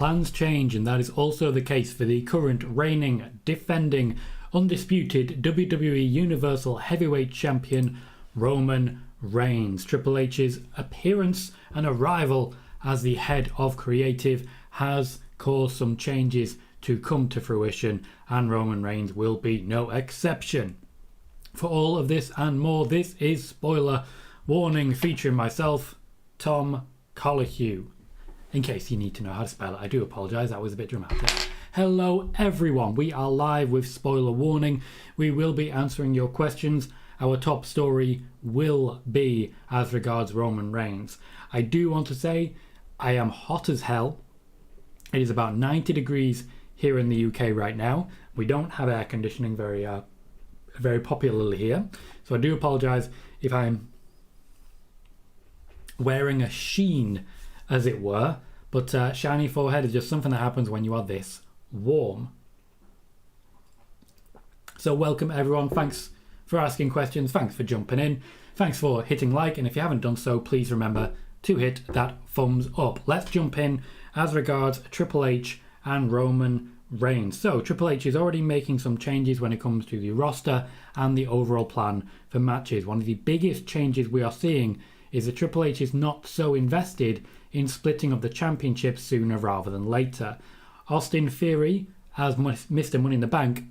plans change, and that is also the case for the current reigning, defending, undisputed WWE Universal Heavyweight Champion Roman Reigns. Triple H's appearance and arrival as the head of creative has caused some changes to come to fruition, and Roman Reigns will be no exception. For all of this and more, this is Spoiler Warning featuring myself, Tom Colohue. In case you need to know how to spell it, I do apologise, that was a bit dramatic. Hello everyone, we are live with Spoiler Warning. We will be answering your questions. Our top story will be as regards Roman Reigns. I do want to say I am hot as hell. It is about 90 degrees here in the UK right now. We don't have air conditioning very popularly here, so I do apologise if I'm wearing a sheen, as it were, but shiny forehead is just something that happens when you are this warm. So welcome everyone, thanks for asking questions, thanks for jumping in, thanks for hitting like, and if you haven't done so, please remember to hit that thumbs up. Let's jump in as regards Triple H and Roman Reigns. So Triple H is already making some changes when it comes to the roster and the overall plan for matches. One of the biggest changes we are seeing is that Triple H is not so invested in splitting of the championship sooner rather than later. Austin Theory, as Mr. Money in the Bank,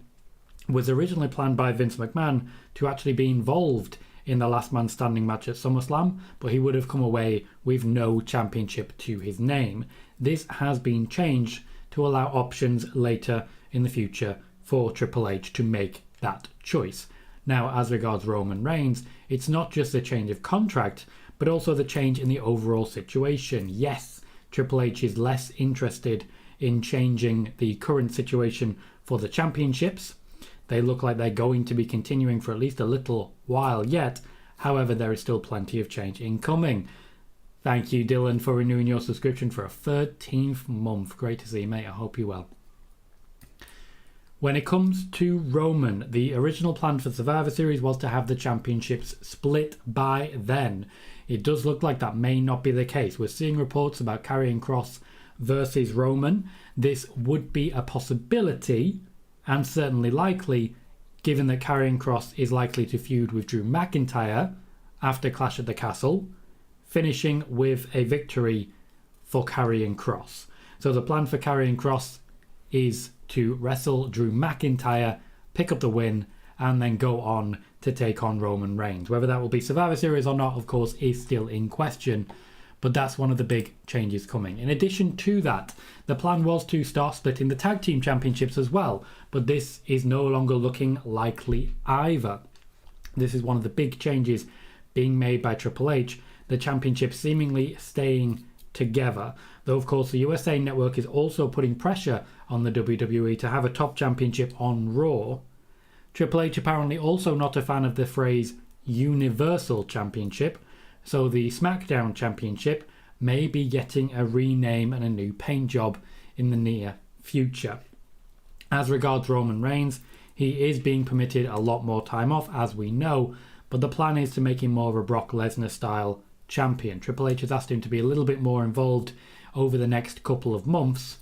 was originally planned by Vince McMahon to actually be involved in the last man standing match at SummerSlam, but he would have come away with no championship to his name. This has been changed to allow options later in the future for Triple H to make that choice. Now, as regards Roman Reigns, it's not just a change of contract, but also the change in the overall situation. Yes, Triple H is less interested in changing the current situation for the championships. They look like they're going to be continuing for at least a little while yet. However, there is still plenty of change incoming. Thank you, Dylan, for renewing your subscription for a 13th month. Great to see you, mate. I hope you're well. When it comes to Roman, the original plan for Survivor Series was to have the championships split by then. It does look like that may not be the case. We're seeing reports about Karrion Kross versus Roman. This would be a possibility, and certainly likely, given that Karrion Kross is likely to feud with Drew McIntyre after Clash at the Castle, finishing with a victory for Karrion Kross. So the plan for Karrion Kross is to wrestle Drew McIntyre, pick up the win, and then go on to take on Roman Reigns. Whether that will be Survivor Series or not, of course, is still in question, but that's one of the big changes coming. In addition to that, the plan was to start splitting the tag team championships as well, but this is no longer looking likely either. This is one of the big changes being made by Triple H, the championship seemingly staying together, though of course the USA Network is also putting pressure on the WWE to have a top championship on Raw. Triple H apparently also not a fan of the phrase Universal Championship, so the SmackDown Championship may be getting a rename and a new paint job in the near future. As regards Roman Reigns, he is being permitted a lot more time off, as we know, but the plan is to make him more of a Brock Lesnar style champion. Triple H has asked him to be a little bit more involved over the next couple of months,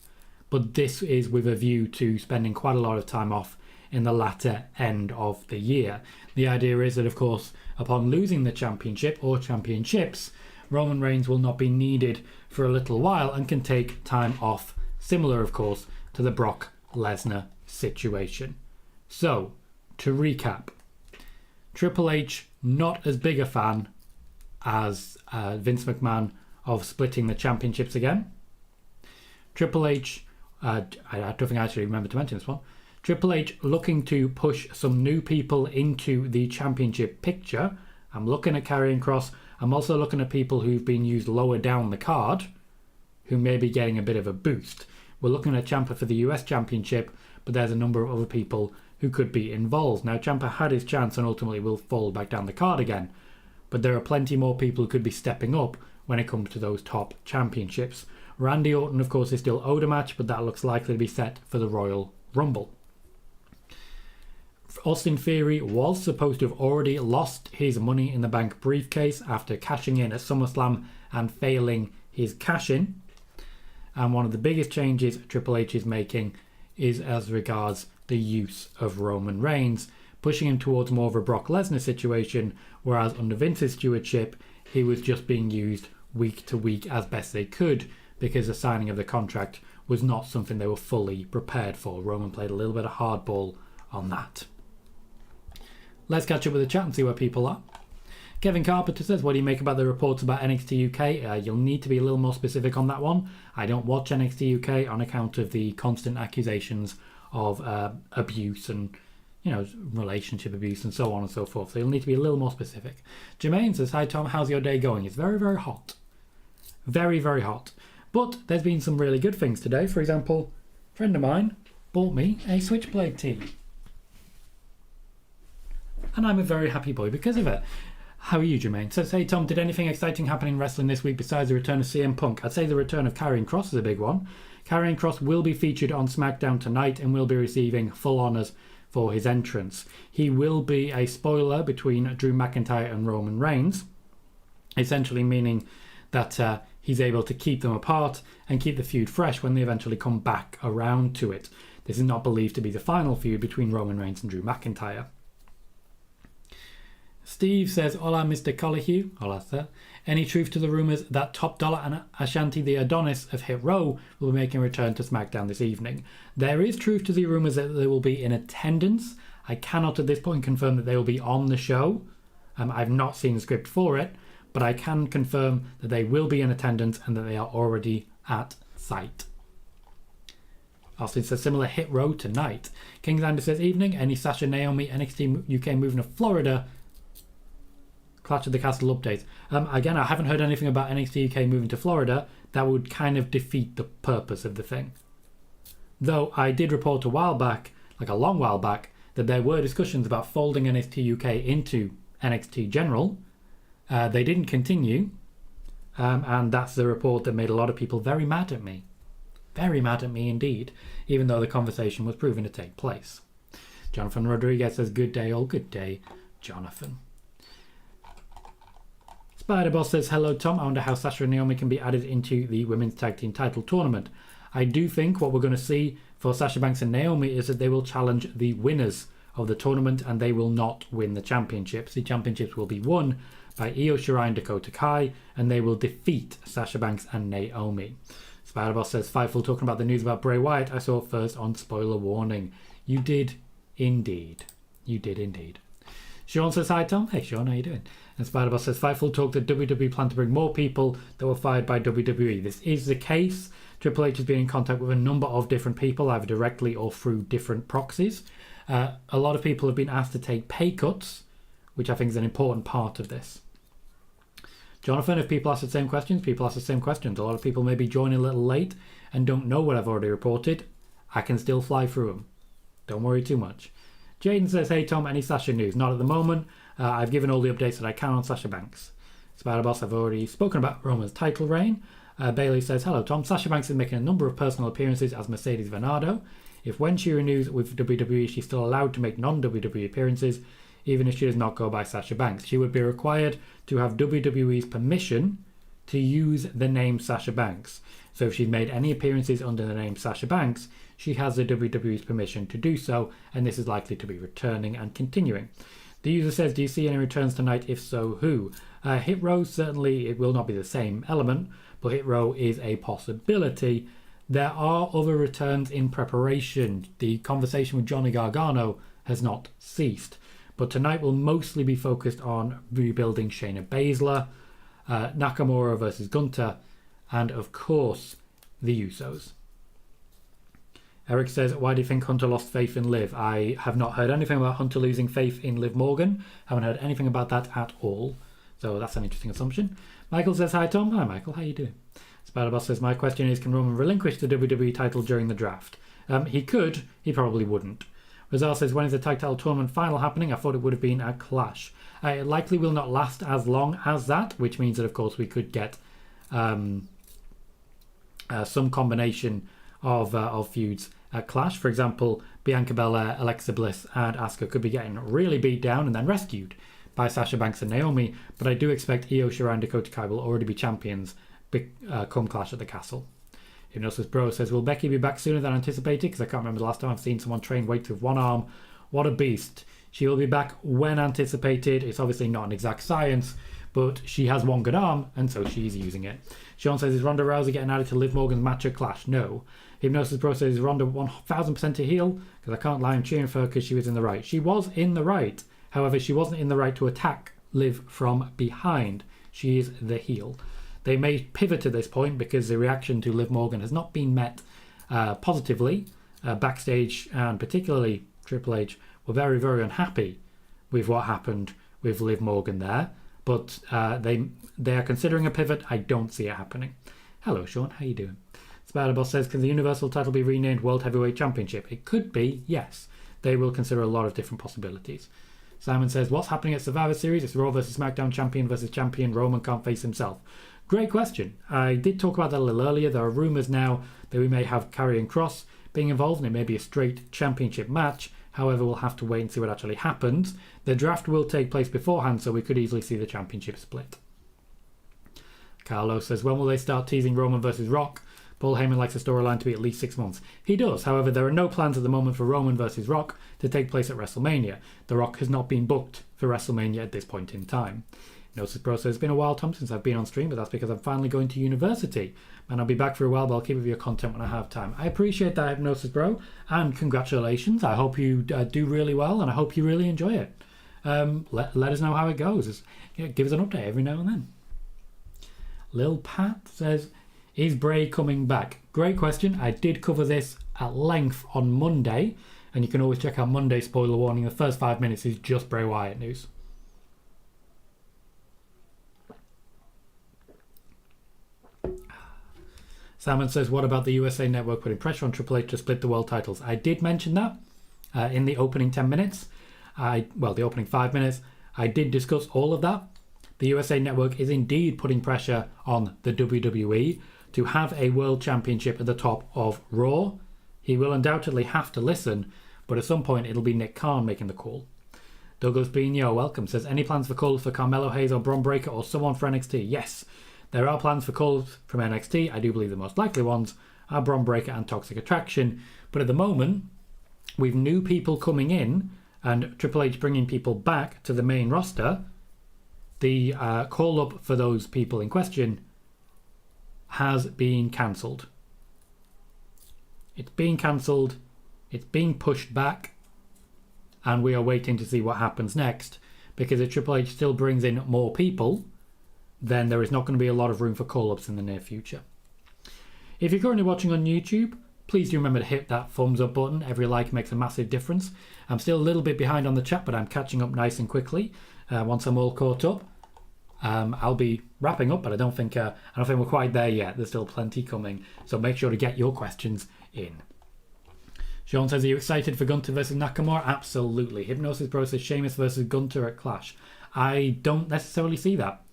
but this is with a view to spending quite a lot of time off in the latter end of the year. The idea is that, of course, upon losing the championship or championships, Roman Reigns will not be needed for a little while and can take time off, similar, of course, to the Brock Lesnar situation. So, to recap, Triple H not as big a fan as Vince McMahon of splitting the championships again. Triple H, I don't think I actually remember to mention this one. Triple H looking to push some new people into the championship picture. I'm looking at Karrion Kross. I'm also looking at people who've been used lower down the card, who may be getting a bit of a boost. We're looking at Ciampa for the US Championship, but there's a number of other people who could be involved. Now, Ciampa had his chance and ultimately will fall back down the card again, but there are plenty more people who could be stepping up when it comes to those top championships. Randy Orton, of course, is still owed a match, but that looks likely to be set for the Royal Rumble. Austin Theory was supposed to have already lost his Money in the Bank briefcase after cashing in at SummerSlam and failing his cash-in. And one of the biggest changes Triple H is making is as regards the use of Roman Reigns, pushing him towards more of a Brock Lesnar situation, whereas under Vince's stewardship, he was just being used week to week as best they could because the signing of the contract was not something they were fully prepared for. Roman played a little bit of hardball on that. Let's catch up with the chat and see where people are. Kevin Carpenter says, what do you make about the reports about NXT UK? You'll need to be a little more specific on that one. I don't watch NXT UK on account of the constant accusations of abuse and, relationship abuse and so on and so forth. So you'll need to be a little more specific. Jermaine says, hi Tom, how's your day going? It's very, very hot. Very, very hot. But there's been some really good things today. For example, a friend of mine bought me a Switchblade tee. And I'm a very happy boy because of it. How are you, Jermaine? Says, hey Tom, did anything exciting happen in wrestling this week besides the return of CM Punk? I'd say the return of Karrion Kross is a big one. Karrion Kross will be featured on SmackDown tonight and will be receiving full honours for his entrance. He will be a spoiler between Drew McIntyre and Roman Reigns, essentially meaning that he's able to keep them apart and keep the feud fresh when they eventually come back around to it. This is not believed to be the final feud between Roman Reigns and Drew McIntyre. Steve says, hola Mr. Colohue. Hola sir. Any truth to the rumours that Top Dollar and Ashanti the Adonis of Hit Row will be making a return to SmackDown this evening? There is truth to the rumours that they will be in attendance. I cannot at this point confirm that they will be on the show. I've not seen the script for it, but I can confirm that they will be in attendance and that they are already at site. Also, it's a similar Hit Row tonight. Kingslander says, evening, any Sasha Naomi NXT UK moving to Florida? Clash of the Castle updates. Again, I haven't heard anything about NXT UK moving to Florida. That would kind of defeat the purpose of the thing. Though I did report a while back, like a long while back, that there were discussions about folding NXT UK into NXT General. They didn't continue. And that's the report that made a lot of people very mad at me. Very mad at me indeed, even though the conversation was proven to take place. Jonathan Rodriguez says, good day, all good day, Jonathan. Spider-Boss says, hello Tom, I wonder how Sasha and Naomi can be added into the Women's Tag Team title tournament. I do think what we're going to see for Sasha Banks and Naomi is that they will challenge the winners of the tournament and they will not win the championships. The championships will be won by Io Shirai and Dakota Kai and they will defeat Sasha Banks and Naomi. Spider-Boss says, Fightful talking about the news about Bray Wyatt. I saw it first on Spoiler Warning. You did indeed. You did indeed. Sean says, hi Tom. Hey Sean, how you doing? And Spider-Boss says, Fightful talk that WWE plan to bring more people that were fired by WWE. This is the case. Triple H has been in contact with a number of different people, either directly or through different proxies. A lot of people have been asked to take pay cuts, which I think is an important part of this. Jonathan, if people ask the same questions, people ask the same questions. A lot of people maybe join a little late and don't know what I've already reported. I can still fly through them. Don't worry too much. Jaden says, hey Tom, any Sasha news? Not at the moment. I've given all the updates that I can on Sasha Banks. Spider-Boss, I've already spoken about Roman's title reign. Bayley says, hello Tom, Sasha Banks is making a number of personal appearances as Mercedes Venado. If when she renews with WWE, she's still allowed to make non-WWE appearances, even if she does not go by Sasha Banks. She would be required to have WWE's permission to use the name Sasha Banks. So if she's made any appearances under the name Sasha Banks, she has the WWE's permission to do so, and this is likely to be returning and continuing. The user says, do you see any returns tonight? If so, who? Hit Row, certainly it will not be the same element, but Hit Row is a possibility. There are other returns in preparation. The conversation with Johnny Gargano has not ceased. But tonight will mostly be focused on rebuilding Shayna Baszler, Nakamura versus Gunter, and of course, the Usos. Eric says, why do you think Hunter lost faith in Liv? I have not heard anything about Hunter losing faith in Liv Morgan. Haven't heard anything about that at all. So that's an interesting assumption. Michael says, hi Tom. Hi Michael, how you doing? Spider-Boss says, my question is, can Roman relinquish the WWE title during the draft? He could, he probably wouldn't. Rizal says, when is the tag title tournament final happening? I thought it would have been at Clash. It likely will not last as long as that, which means that of course we could get some combination of feuds at Clash. For example, Bianca Belair, Alexa Bliss and Asuka could be getting really beat down and then rescued by Sasha Banks and Naomi, but I do expect Io Shirai and Dakota Kai will already be champions come Clash at the Castle. Hypnosis Bro says, will Becky be back sooner than anticipated? Because I can't remember the last time I've seen someone train weights with one arm. What a beast. She will be back when anticipated. It's obviously not an exact science, but she has one good arm, and so she's using it. Sean says, is Ronda Rousey getting added to Liv Morgan's match at Clash? No. Hypnosis Pro says, is Ronda 1000% a heel? Because I can't lie, I'm cheering for her because she was in the right. She was in the right. However, she wasn't in the right to attack Liv from behind. She is the heel. They may pivot at this point because the reaction to Liv Morgan has not been met positively. Backstage, and particularly Triple H, were very, very unhappy with what happened with Liv Morgan there. But they are considering a pivot. I don't see it happening. Hello, Sean. How you doing? Spider-Boss says, can the Universal title be renamed World Heavyweight Championship? It could be, yes. They will consider a lot of different possibilities. Simon says, what's happening at Survivor Series? It's Raw versus SmackDown, champion versus champion. Roman can't face himself. Great question. I did talk about that a little earlier. There are rumours now that we may have Karrion Kross being involved, and it may be a straight championship match. However, we'll have to wait and see what actually happens. The draft will take place beforehand, so we could easily see the championship split. Carlo says, when will they start teasing Roman versus Rock? Paul Heyman likes the storyline to be at least 6 months. He does. However, there are no plans at the moment for Roman versus Rock to take place at WrestleMania. The Rock has not been booked for WrestleMania at this point in time. Gnosis Bro says, it's been a while, Tom, since I've been on stream, but that's because I'm finally going to university. And I'll be back for a while, but I'll keep with your content when I have time. I appreciate that, Hypnosis Bro, and congratulations. I hope you do really well, and I hope you really enjoy it. Let us know how it goes. Give us an update every now and then. Lil Pat says, is Bray coming back? Great question. I did cover this at length on Monday, and you can always check out Monday, spoiler warning. The first 5 minutes is just Bray Wyatt news. Salmon says, what about the USA Network putting pressure on Triple H to split the world titles? I did mention that in the opening 10 minutes. The opening 5 minutes. I did discuss all of that. The USA Network is indeed putting pressure on the WWE to have a world championship at the top of Raw. He will undoubtedly have to listen, but at some point it'll be Nick Khan making the call. Douglas Bino, welcome, says, any plans for calls for Carmelo Hayes or Bron Breakker or someone for NXT? Yes, there are plans for calls from NXT. I do believe the most likely ones are Bron Breakker and Toxic Attraction, but at the moment, with new people coming in and Triple H bringing people back to the main roster, the call-up for those people in question has been cancelled. It's being cancelled, it's being pushed back, and we are waiting to see what happens next, because if Triple H still brings in more people, then there is not going to be a lot of room for call-ups in the near future. If you're currently watching on YouTube, please do remember to hit that thumbs up button. Every like makes a massive difference. I'm still a little bit behind on the chat, but I'm catching up nice and quickly. Once I'm all caught up, I'll be wrapping up, but I don't think we're quite there yet. There's still plenty coming, so make sure to get your questions in. Sean says, are you excited for Gunter versus Nakamura? Absolutely. Hypnosis Bro says, Sheamus versus Gunter at Clash. I don't necessarily see that.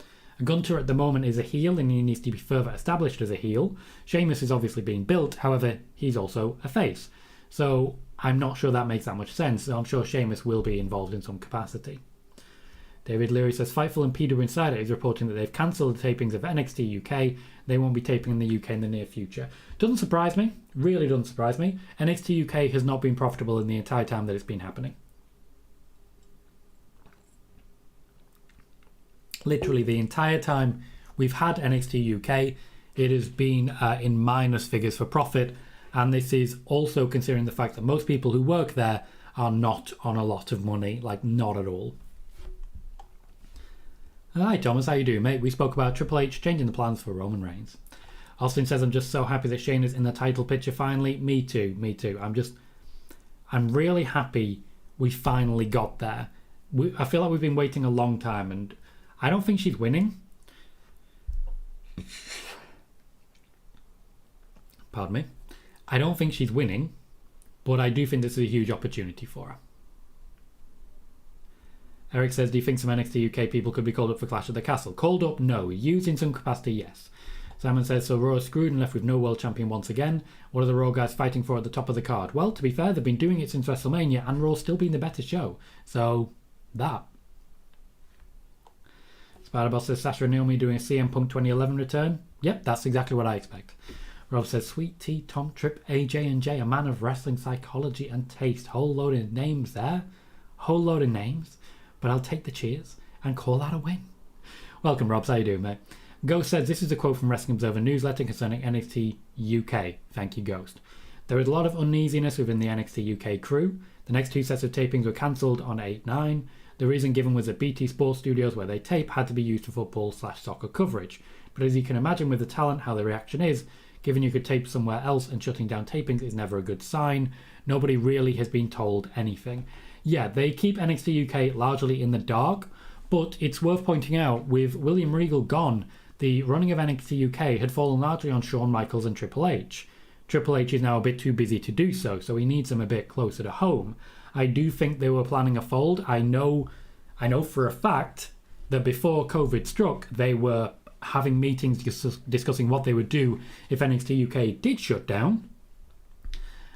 Gunter at the moment is a heel and he needs to be further established as a heel. Sheamus is obviously being built, however, he's also a face. So I'm not sure that makes that much sense. So I'm sure Sheamus will be involved in some capacity. David Leary says, Fightful and PWInsider is reporting that they've cancelled the tapings of NXT UK. They won't be taping in the UK in the near future. Doesn't surprise me. Really doesn't surprise me. NXT UK has not been profitable in the entire time that it's been happening. Literally the entire time we've had NXT UK, it has been in minus figures for profit. And this is also considering the fact that most people who work there are not on a lot of money, like not at all. Hi Thomas, how you doing, mate? We spoke about Triple H changing the plans for Roman Reigns. Austin says, I'm just so happy that Shane is in the title picture finally. Me too. I'm really happy we finally got there. I feel like we've been waiting a long time, and I don't think she's winning. Pardon me. I don't think she's winning, but I do think this is a huge opportunity for her. Eric says, do you think some NXT UK people could be called up for Clash at the Castle? Called up? No. Used in some capacity? Yes. Simon says, so Raw is screwed and left with no world champion once again. What are the Raw guys fighting for at the top of the card? Well, to be fair, they've been doing it since WrestleMania and Raw's still been the better show. So, that. Spider-Boss says, Sasha and Naomi doing a CM Punk 2011 return? Yep, that's exactly what I expect. Rob says, Sweet Tea, Tom, Trip, AJ and J, a man of wrestling psychology and taste. Whole load of names there. Whole load of names. But I'll take the cheers and call that a win. Welcome, Robs. How you doing, mate? Ghost says, this is a quote from Wrestling Observer newsletter concerning NXT UK. Thank you, Ghost. There is a lot of uneasiness within the NXT UK crew. The next 2 sets of tapings were cancelled on 8/9. The reason given was that BT Sports Studios, where they tape, had to be used for football/soccer coverage. But as you can imagine with the talent, how the reaction is, given you could tape somewhere else and shutting down tapings is never a good sign. Nobody really has been told anything. Yeah, they keep NXT UK largely in the dark, but it's worth pointing out, with William Regal gone, the running of NXT UK had fallen largely on Shawn Michaels and Triple H. Triple H is now a bit too busy to do so, so he needs them a bit closer to home. I do think they were planning a fold. I know for a fact that before COVID struck, they were having meetings discussing what they would do if NXT UK did shut down.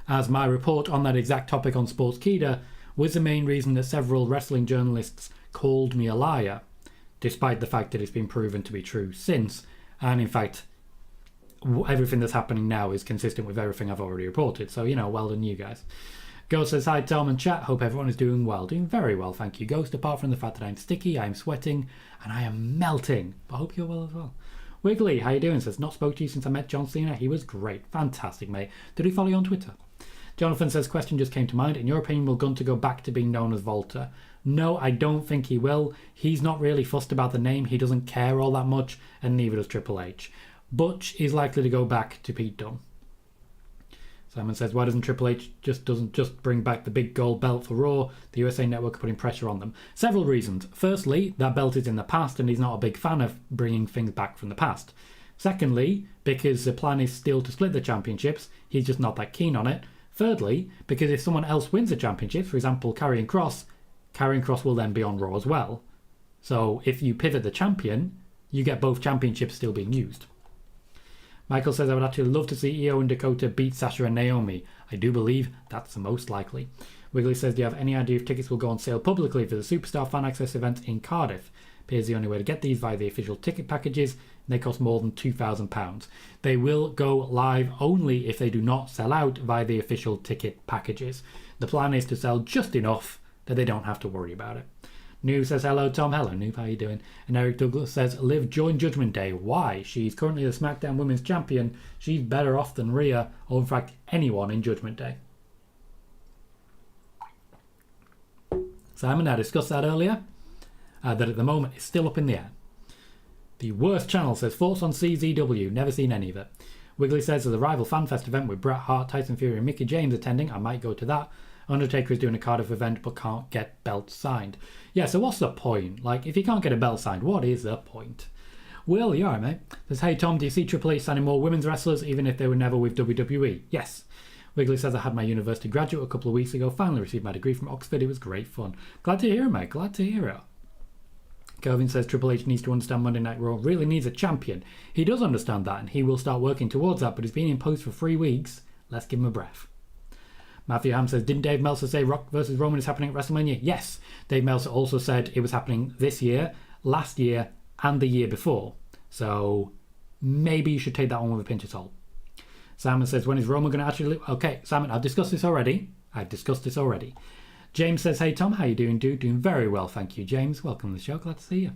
As my report on that exact topic on Sportskeeda was the main reason that several wrestling journalists called me a liar, despite the fact that it's been proven to be true since. And in fact, everything that's happening now is consistent with everything I've already reported. So, well done you guys. Ghost says, hi Tom and chat, hope everyone is doing well. Doing very well, thank you, Ghost, apart from the fact that I'm sticky, I'm sweating, and I am melting. But I hope you're well as well. Wiggly, how you doing? Says, not spoke to you since I met John Cena. He was great. Fantastic, mate. Did he follow you on Twitter? Jonathan says, question just came to mind. In your opinion, will Gunter go back to being known as Volta? No, I don't think he will. He's not really fussed about the name. He doesn't care all that much, and neither does Triple H. Butch is likely to go back to Pete Dunne. Simon says, why doesn't Triple H doesn't bring back the big gold belt for Raw? The USA Network are putting pressure on them. Several reasons. Firstly, that belt is in the past and he's not a big fan of bringing things back from the past. Secondly, because the plan is still to split the championships, he's just not that keen on it. Thirdly, because if someone else wins the championship, for example Karrion Kross will then be on Raw as well. So if you pivot the champion, you get both championships still being used. Michael says, I would actually love to see Io and Dakota beat Sasha and Naomi. I do believe that's the most likely. Wiggly says, do you have any idea if tickets will go on sale publicly for the Superstar Fan Access event in Cardiff? Appears the only way to get these via the official ticket packages, and they cost more than £2,000. They will go live only if they do not sell out via the official ticket packages. The plan is to sell just enough that they don't have to worry about it. Noob says, hello Tom. Hello Noob, how you doing? And Eric Douglas says, Liv join Judgment Day. Why? She's currently the SmackDown Women's Champion. She's better off than Rhea, or in fact anyone in Judgment Day. Simon, I discussed that earlier. That at the moment is still up in the air. The Worst Channel says, thoughts on CZW? Never seen any of it. Wiggly says, there's a rival FanFest event with Bret Hart, Tyson Fury and Mickie James attending. I might go to that. Undertaker is doing a Cardiff event but can't get belts signed. Yeah, so what's the point? Like, if you can't get a belt signed, what is the point? Will, you alright, mate? Says, hey Tom, do you see Triple H signing more women's wrestlers even if they were never with WWE? Yes. Wiggly says, I had my university graduate a couple of weeks ago. Finally received my degree from Oxford. It was great fun. Glad to hear it, mate. Glad to hear it. Kelvin says, Triple H needs to understand Monday Night Raw really needs a champion. He does understand that and he will start working towards that, but he's been in post for 3 weeks. Let's give him a breath. Matthew Ham says, didn't Dave Meltzer say Rock versus Roman is happening at WrestleMania? Yes. Dave Meltzer also said it was happening this year, last year, and the year before. So maybe you should take that one with a pinch of salt. Simon says, when is Roman going to actually... Okay, Simon, I've discussed this already. James says, hey Tom, how you doing, dude? Doing very well, thank you, James. Welcome to the show, glad to see you.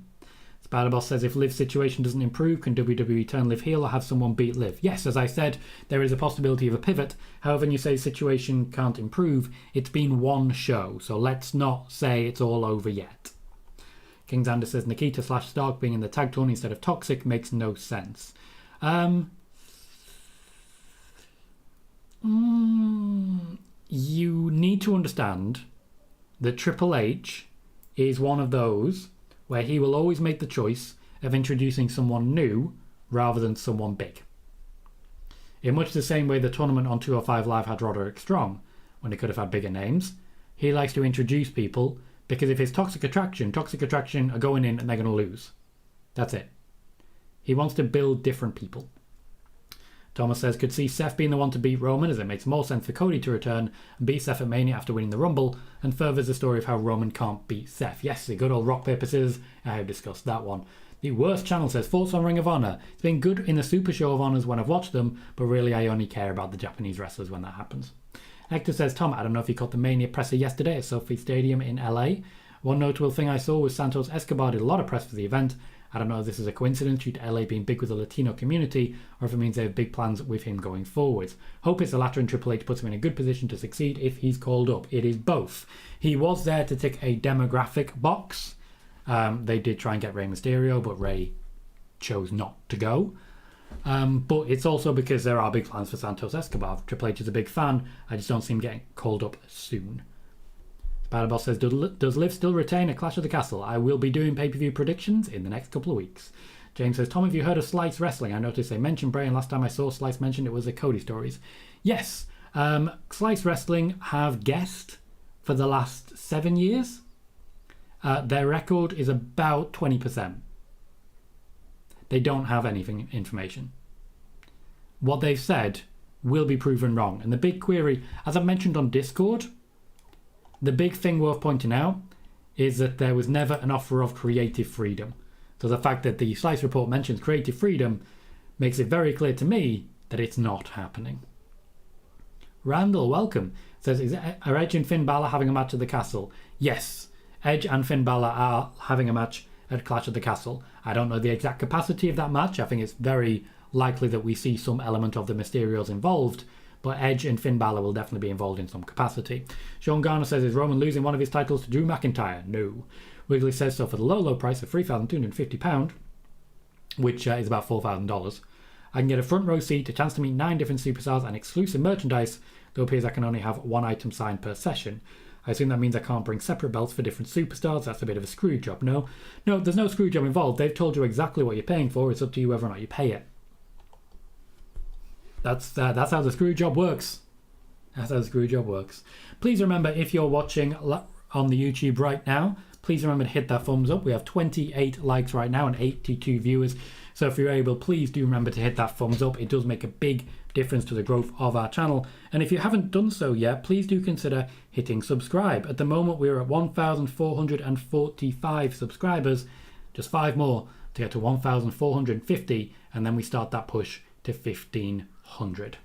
Spider-Boss says, if Liv's situation doesn't improve, can WWE turn Liv heel or have someone beat Liv? Yes, as I said, there is a possibility of a pivot. However, when you say situation can't improve, it's been one show, so let's not say it's all over yet. Kingsander says, Nikita/Stark being in the tag tourney instead of Toxic makes no sense. You need to understand that Triple H is one of those where he will always make the choice of introducing someone new rather than someone big. In much the same way the tournament on 205 Live had Roderick Strong, when he could have had bigger names, he likes to introduce people because if it's Toxic Attraction are going in and they're going to lose. That's it. He wants to build different people. Thomas says, could see Seth being the one to beat Roman, as it makes more sense for Cody to return and beat Seth at Mania after winning the Rumble, and furthers the story of how Roman can't beat Seth. Yes, the good old rock, paper, scissors. I have discussed that one. The Worst Channel says, thoughts on Ring of Honor. It's been good in the Super Show of Honors when I've watched them, but really I only care about the Japanese wrestlers when that happens. Hector says, Tom, I don't know if you caught the Mania presser yesterday at Sophie Stadium in LA. One notable thing I saw was Santos Escobar did a lot of press for the event. I don't know if this is a coincidence due to LA being big with the Latino community, or if it means they have big plans with him going forwards. Hope it's the latter, and Triple H puts him in a good position to succeed if he's called up. It is both. He was there to tick a demographic box. They did try and get Rey Mysterio, but Rey chose not to go. But it's also because there are big plans for Santos Escobar. Triple H is a big fan. I just don't see him getting called up soon. Spider-Boss says, does Liv still retain a Clash of the Castle? I will be doing pay-per-view predictions in the next couple of weeks. James says, Tom, have you heard of Slice Wrestling? I noticed they mentioned Bray, and last time I saw Slice mentioned it was the Cody stories. Yes, Slice Wrestling have guessed for the last 7 years. Their record is about 20%. They don't have anything information. What they've said will be proven wrong. And the big query, as I've mentioned on Discord, the big thing worth pointing out is that there was never an offer of creative freedom. So the fact that the Slice report mentions creative freedom makes it very clear to me that it's not happening. Randall, welcome, says, are Edge and Finn Balor having a match at the Castle? Yes, Edge and Finn Balor are having a match at Clash at the Castle. I don't know the exact capacity of that match. I think it's very likely that we see some element of the Mysterios involved, but Edge and Finn Balor will definitely be involved in some capacity. Sean Garner says, is Roman losing one of his titles to Drew McIntyre? No. Wiggly says, so for the low price of £3,250, which is about $4,000, I can get a front row seat, a chance to meet 9 different superstars, and exclusive merchandise, though it appears I can only have one item signed per session. I assume that means I can't bring separate belts for different superstars. That's a bit of a screw job. No, there's no screw job involved. They've told you exactly what you're paying for. It's up to you whether or not you pay it. That's how the screw job works. That's how the screw job works. Please remember, if you're watching on the YouTube right now, please remember to hit that thumbs up. We have 28 likes right now and 82 viewers. So if you're able, please do remember to hit that thumbs up. It does make a big difference to the growth of our channel. And if you haven't done so yet, please do consider hitting subscribe. At the moment, we're at 1,445 subscribers. Just 5 more to get to 1,450, and then we start that push to 1,500.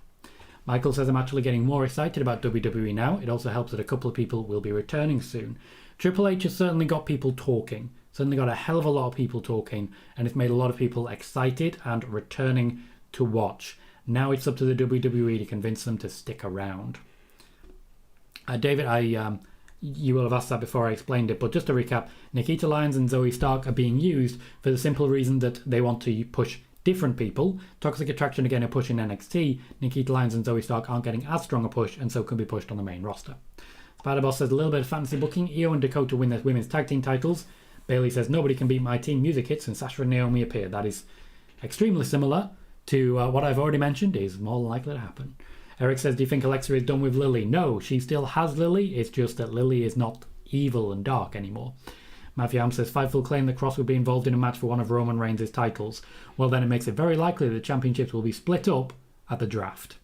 Michael says, I'm actually getting more excited about WWE now. It also helps that a couple of people will be returning soon. Triple H has certainly got people talking. Certainly got a hell of a lot of people talking, and it's made a lot of people excited and returning to watch. Now it's up to the WWE to convince them to stick around. David, you will have asked that before I explained it, but just to recap, Nikita Lyons and Zoe Stark are being used for the simple reason that they want to push different people. Toxic Attraction again are pushing NXT. Nikita Lyons and Zoe Stark aren't getting as strong a push, and so can be pushed on the main roster. Spider-Boss says, a little bit of fantasy booking. Io and Dakota win their women's tag team titles. Bayley says, nobody can beat my team. Music hits and Sasha and Naomi appear. That is extremely similar to what I've already mentioned is more likely to happen. Eric says, do you think Alexa is done with Lily? No, she still has Lily. It's just that Lily is not evil and dark anymore. Matthew Ham says, Fightful claim that Kross would be involved in a match for one of Roman Reigns' titles. Well, then it makes it very likely that the championships will be split up at the draft.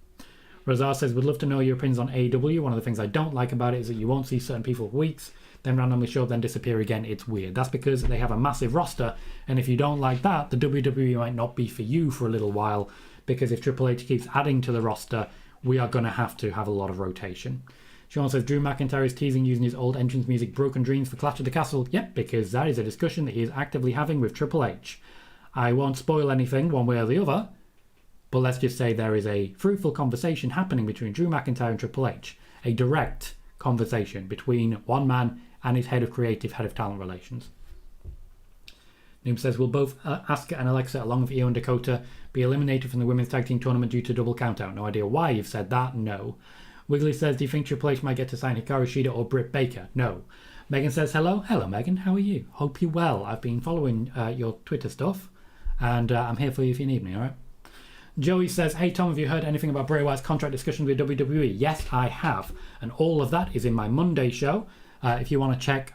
Razar says, would love to know your opinions on AEW. One of the things I don't like about it is that you won't see certain people for weeks, then randomly show up, then disappear again. It's weird. That's because they have a massive roster, and if you don't like that, the WWE might not be for you for a little while, because if Triple H keeps adding to the roster, we are going to have a lot of rotation. Sean says, Drew McIntyre is teasing using his old entrance music Broken Dreams for Clash of the Castle. Yep, because that is a discussion that he is actively having with Triple H. I won't spoil anything one way or the other, but let's just say there is a fruitful conversation happening between Drew McIntyre and Triple H. A direct conversation between one man and his head of talent relations. Noom says, will both Asuka and Alexa, along with Io and Dakota, be eliminated from the women's tag team tournament due to double countout? No idea why you've said that. No. Wiggly says, do you think Triple H might get to sign Hikaru Shida or Britt Baker? No. Megan says, hello. Hello, Megan. How are you? Hope you're well. I've been following your Twitter stuff, and I'm here for you if you need me, all right? Joey says, hey Tom, have you heard anything about Bray Wyatt's contract discussions with WWE? Yes, I have. And all of that is in my Monday show. If you want to check,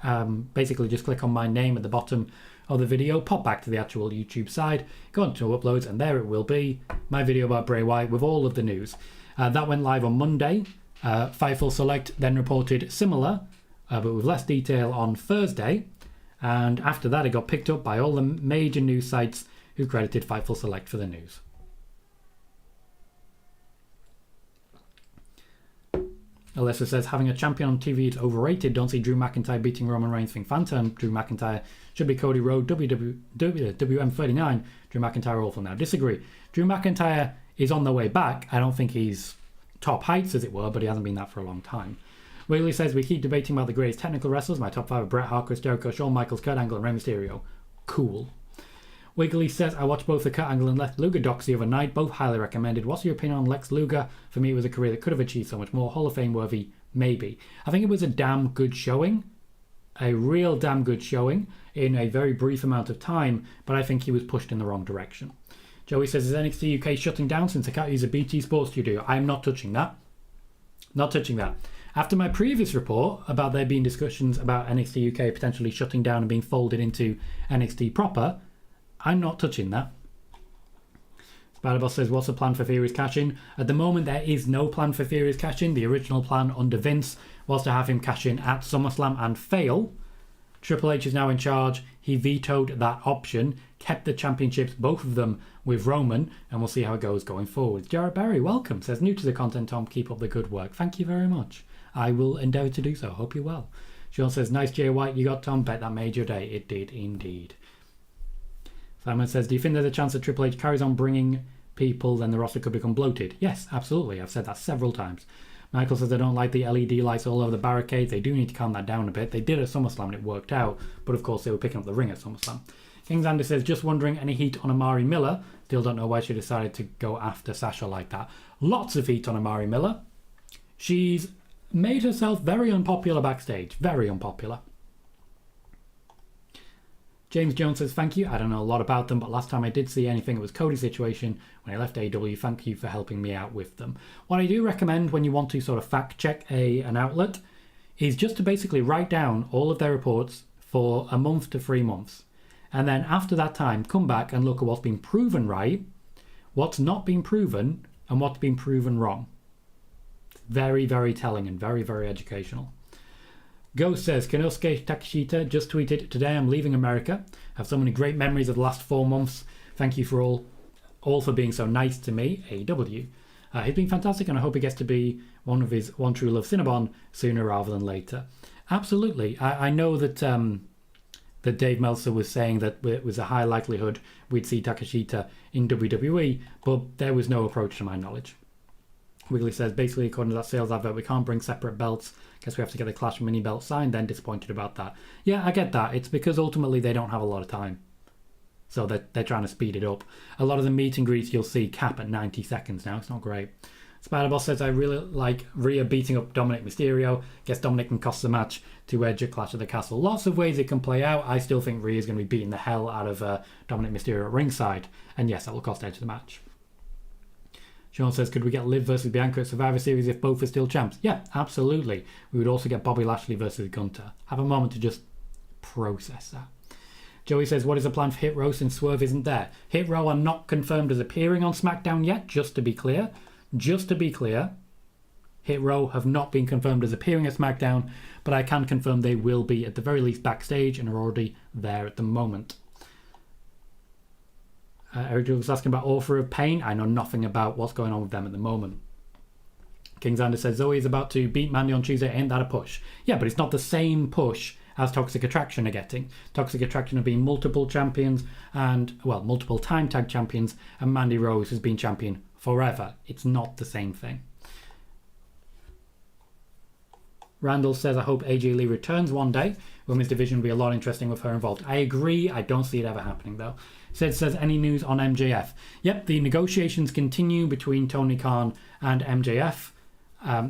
basically just click on my name at the bottom of the video, pop back to the actual YouTube side, go on to uploads, and there it will be, my video about Bray Wyatt with all of the news. That went live on Monday. Fightful Select then reported similar, but with less detail on Thursday. And after that, it got picked up by all the major news sites who credited Fightful Select for the news. Alyssa says, having a champion on TV is overrated. Don't see Drew McIntyre beating Roman Reigns. Think Phantom. Drew McIntyre should be Cody Rhodes. WM39. Drew McIntyre awful now. Disagree. Drew McIntyre is on the way back. I don't think he's top heights, as it were, but he hasn't been that for a long time. Whaley says, we keep debating about the greatest technical wrestlers. My top 5 are Bret Hart, Chris Jericho, Shawn Michaels, Kurt Angle, and Rey Mysterio. Cool. Wiggly says, I watched both the Kurt Angle and Lex Luger docs the other night, both highly recommended. What's your opinion on Lex Luger? For me, it was a career that could have achieved so much more. Hall of Fame worthy, maybe. I think it was a damn good showing. A real damn good showing in a very brief amount of time, but I think he was pushed in the wrong direction. Joey says, is NXT UK shutting down since I can't use a BT Sports studio? I'm not touching that. Not touching that. After my previous report about there being discussions about NXT UK potentially shutting down and being folded into NXT proper, I'm not touching that. Spider-Boss says, what's the plan for Theory's cash-in? At the moment, there is no plan for Theory's cash-in. The original plan under Vince was to have him cash in at SummerSlam and fail. Triple H is now in charge. He vetoed that option, kept the championships, both of them, with Roman, and we'll see how it goes going forward. Jarrett Berry, welcome. Says, new to the content, Tom. Keep up the good work. Thank you very much. I will endeavour to do so. Hope you're well. Sean says, nice Jay White you got, Tom. Bet that made your day. It did indeed. Simon says, do you think there's a chance that Triple H carries on bringing people, then the roster could become bloated? Yes, absolutely. I've said that several times. Michael says, I don't like the LED lights all over the barricades. They do need to calm that down a bit. They did at SummerSlam and it worked out, but of course they were picking up the ring at SummerSlam. Kings Andy says, just wondering, any heat on Amari Miller? Still don't know why she decided to go after Sasha like that. Lots of heat on Amari Miller. She's made herself very unpopular backstage. Very unpopular. James Jones says, thank you. I don't know a lot about them, but last time I did see anything, it was Cody's situation when I left AEW. Thank you for helping me out with them. What I do recommend when you want to sort of fact check an outlet is just to basically write down all of their reports for a month to 3 months. And then after that time, come back and look at what's been proven right, what's not been proven, and what's been proven wrong. It's very, very telling and very, very educational. Ghost says, Konosuke Takeshita just tweeted, today I'm leaving America. I have so many great memories of the last 4 months. Thank you for all for being so nice to me, AEW. He's been fantastic and I hope he gets to be one of his One True Love Cinnabon sooner rather than later. Absolutely. I know that that Dave Meltzer was saying that it was a high likelihood we'd see Takeshita in WWE, but there was no approach to my knowledge. Wiggly says, basically, according to that sales advert, we can't bring separate belts. Guess we have to get the Clash mini belt signed. Then disappointed about that. Yeah, I get that. It's because ultimately they don't have a lot of time. So they're trying to speed it up. A lot of the meet and greets you'll see cap at 90 seconds now. It's not great. Spider-Boss says, I really like Rhea beating up Dominic Mysterio. Guess Dominic can cost the match to Edge at Clash of the Castle. Lots of ways it can play out. I still think Rhea's going to be beating the hell out of Dominic Mysterio at ringside. And yes, that will cost Edge the match. Sean says, could we get Liv versus Bianca at Survivor Series if both are still champs? Yeah, absolutely. We would also get Bobby Lashley versus Gunter. Have a moment to just process that. Joey says, what is the plan for Hit Row since Swerve isn't there? Hit Row are not confirmed as appearing on SmackDown yet, just to be clear. Just to be clear, Hit Row have not been confirmed as appearing at SmackDown, but I can confirm they will be at the very least backstage and are already there at the moment. Eric was asking about Author of Pain. I know nothing about what's going on with them at the moment. Kingsander says, Zoe is about to beat Mandy on Tuesday. Ain't that a push? Yeah, but it's not the same push as Toxic Attraction are getting. Toxic Attraction have been multiple champions and, well, multiple time tag champions, and Mandy Rose has been champion forever. It's not the same thing. Randall says, I hope AJ Lee returns one day. Women's division will be a lot interesting with her involved. I agree. I don't see it ever happening, though. Sid says, any news on MJF? Yep, the negotiations continue between Tony Khan and MJF.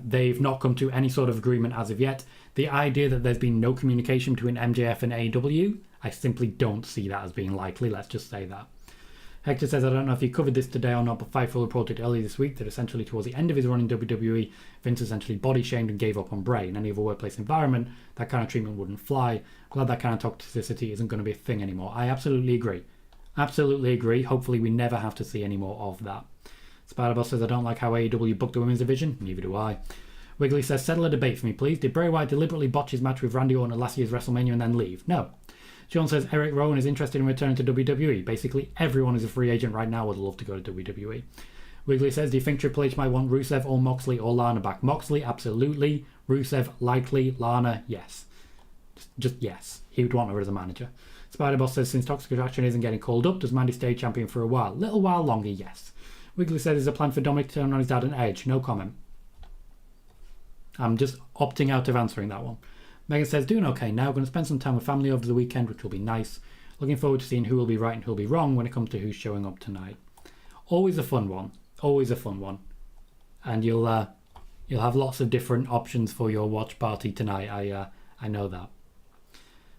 They've not come to any sort of agreement as of yet. The idea that there's been no communication between MJF and AEW, I simply don't see that as being likely. Let's just say that. Hector says, I don't know if you covered this today or not, but Fightful reported earlier this week that essentially towards the end of his run in WWE, Vince essentially body shamed and gave up on Bray. In any other workplace environment, that kind of treatment wouldn't fly. Glad that kind of toxicity isn't going to be a thing anymore. I absolutely agree. Absolutely agree. Hopefully we never have to see any more of that. Spider-Boss says, I don't like how AEW booked the women's division. Neither do I. Wiggly says, settle a debate for me, please. Did Bray Wyatt deliberately botch his match with Randy Orton at last year's WrestleMania and then leave? No. Sean says, Eric Rowan is interested in returning to WWE. Basically, everyone who's a free agent right now would love to go to WWE. Wiggly says, do you think Triple H might want Rusev or Moxley or Lana back? Moxley, absolutely. Rusev, likely. Lana, yes. Just yes. He would want her as a manager. Spider-Boss says, since Toxic Attraction isn't getting called up, does Mandy stay champion for a while? Little while longer, yes. Wiggly says, there's a plan for Dominic to turn on his dad and Edge. No comment. I'm just opting out of answering that one. Megan says, doing okay now. Going to spend some time with family over the weekend, which will be nice. Looking forward to seeing who will be right and who will be wrong when it comes to who's showing up tonight. Always a fun one. Always a fun one. And you'll have lots of different options for your watch party tonight. I know that.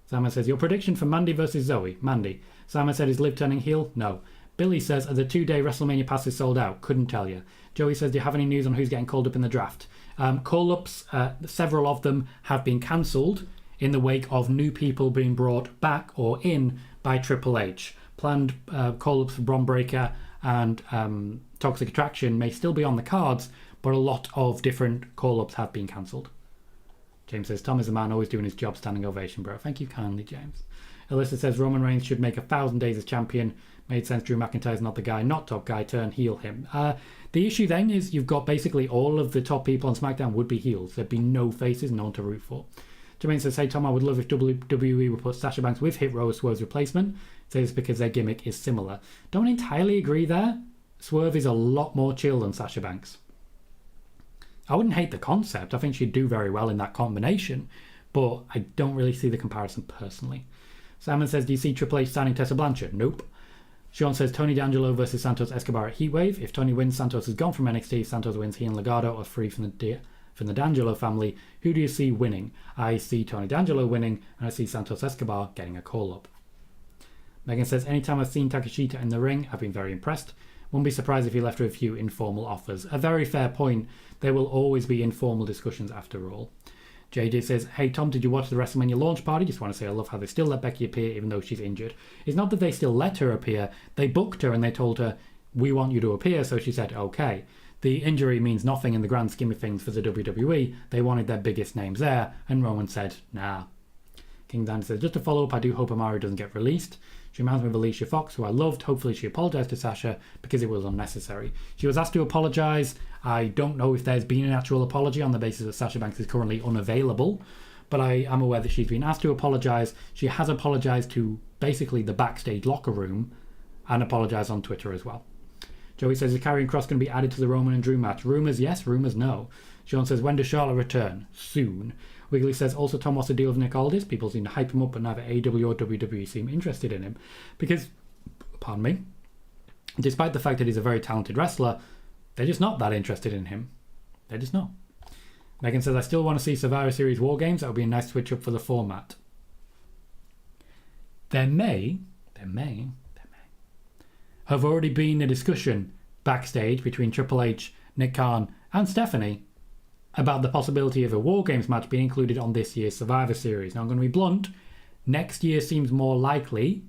Simon says, your prediction for Mandy versus Zoe. Mandy. Simon said, is Liv turning heel? No. Billy says, are the 2-day WrestleMania passes sold out? Couldn't tell you. Joey says, do you have any news on who's getting called up in the draft? Call-ups, several of them have been cancelled in the wake of new people being brought back or in by Triple H. Planned call-ups for Bron Breakker and Toxic Attraction may still be on the cards, but a lot of different call-ups have been cancelled. James says, Tom is a man always doing his job, standing ovation, bro. Thank you kindly, James. Alyssa says, Roman Reigns should make 1,000 days as champion. Made sense, Drew McIntyre's not the guy, not top guy, turn heel him. The issue then is you've got basically all of the top people on SmackDown would be heels. There'd be no faces, no one to root for. Jermaine says, hey Tom, I would love if WWE would put Sasha Banks with Hit Row as Swerve's replacement. Says because their gimmick is similar. Don't entirely agree there. Swerve is a lot more chill than Sasha Banks. I wouldn't hate the concept. I think she'd do very well in that combination, but I don't really see the comparison personally. Simon says, do you see Triple H signing Tessa Blanchard? Nope. Sean says, Tony D'Angelo versus Santos Escobar at Heatwave. If Tony wins, Santos is gone from NXT. If Santos wins, he and Legado are free from the D'Angelo family. Who do you see winning? I see Tony D'Angelo winning, and I see Santos Escobar getting a call-up. Megan says, anytime I've seen Takeshita in the ring, I've been very impressed. Wouldn't be surprised if he left with a few informal offers. A very fair point. There will always be informal discussions after all. JD says, hey Tom, did you watch the WrestleMania launch party? Just want to say I love how they still let Becky appear even though she's injured. It's not that they still let her appear. They booked her and they told her, we want you to appear, so she said, okay. The injury means nothing in the grand scheme of things for the WWE. They wanted their biggest names there, and Roman said, nah. King Dan says, just to follow up, I do hope Amari doesn't get released. She reminds me of Alicia Fox, who I loved. Hopefully she apologised to Sasha because it was unnecessary. She was asked to apologise. I don't know if there's been an actual apology on the basis that Sasha Banks is currently unavailable, but I am aware that she's been asked to apologise. She has apologised to basically the backstage locker room and apologised on Twitter as well. Joey says, is Karrion Kross going to be added to the Roman and Drew match? Rumours yes, rumours no. Sean says, when does Charlotte return? Soon. Wiggly says, also Tom, what's the deal with Nick Aldis? People seem to hype him up, but neither AEW or WWE seem interested in him. Because, pardon me, despite the fact that he's a very talented wrestler, they're just not that interested in him. They're just not. Megan says, I still want to see Survivor Series War Games. That would be a nice switch up for the format. There may have already been a discussion backstage between Triple H, Nick Khan, and Stephanie about the possibility of a War Games match being included on this year's Survivor Series. Now, I'm going to be blunt. Next year seems more likely,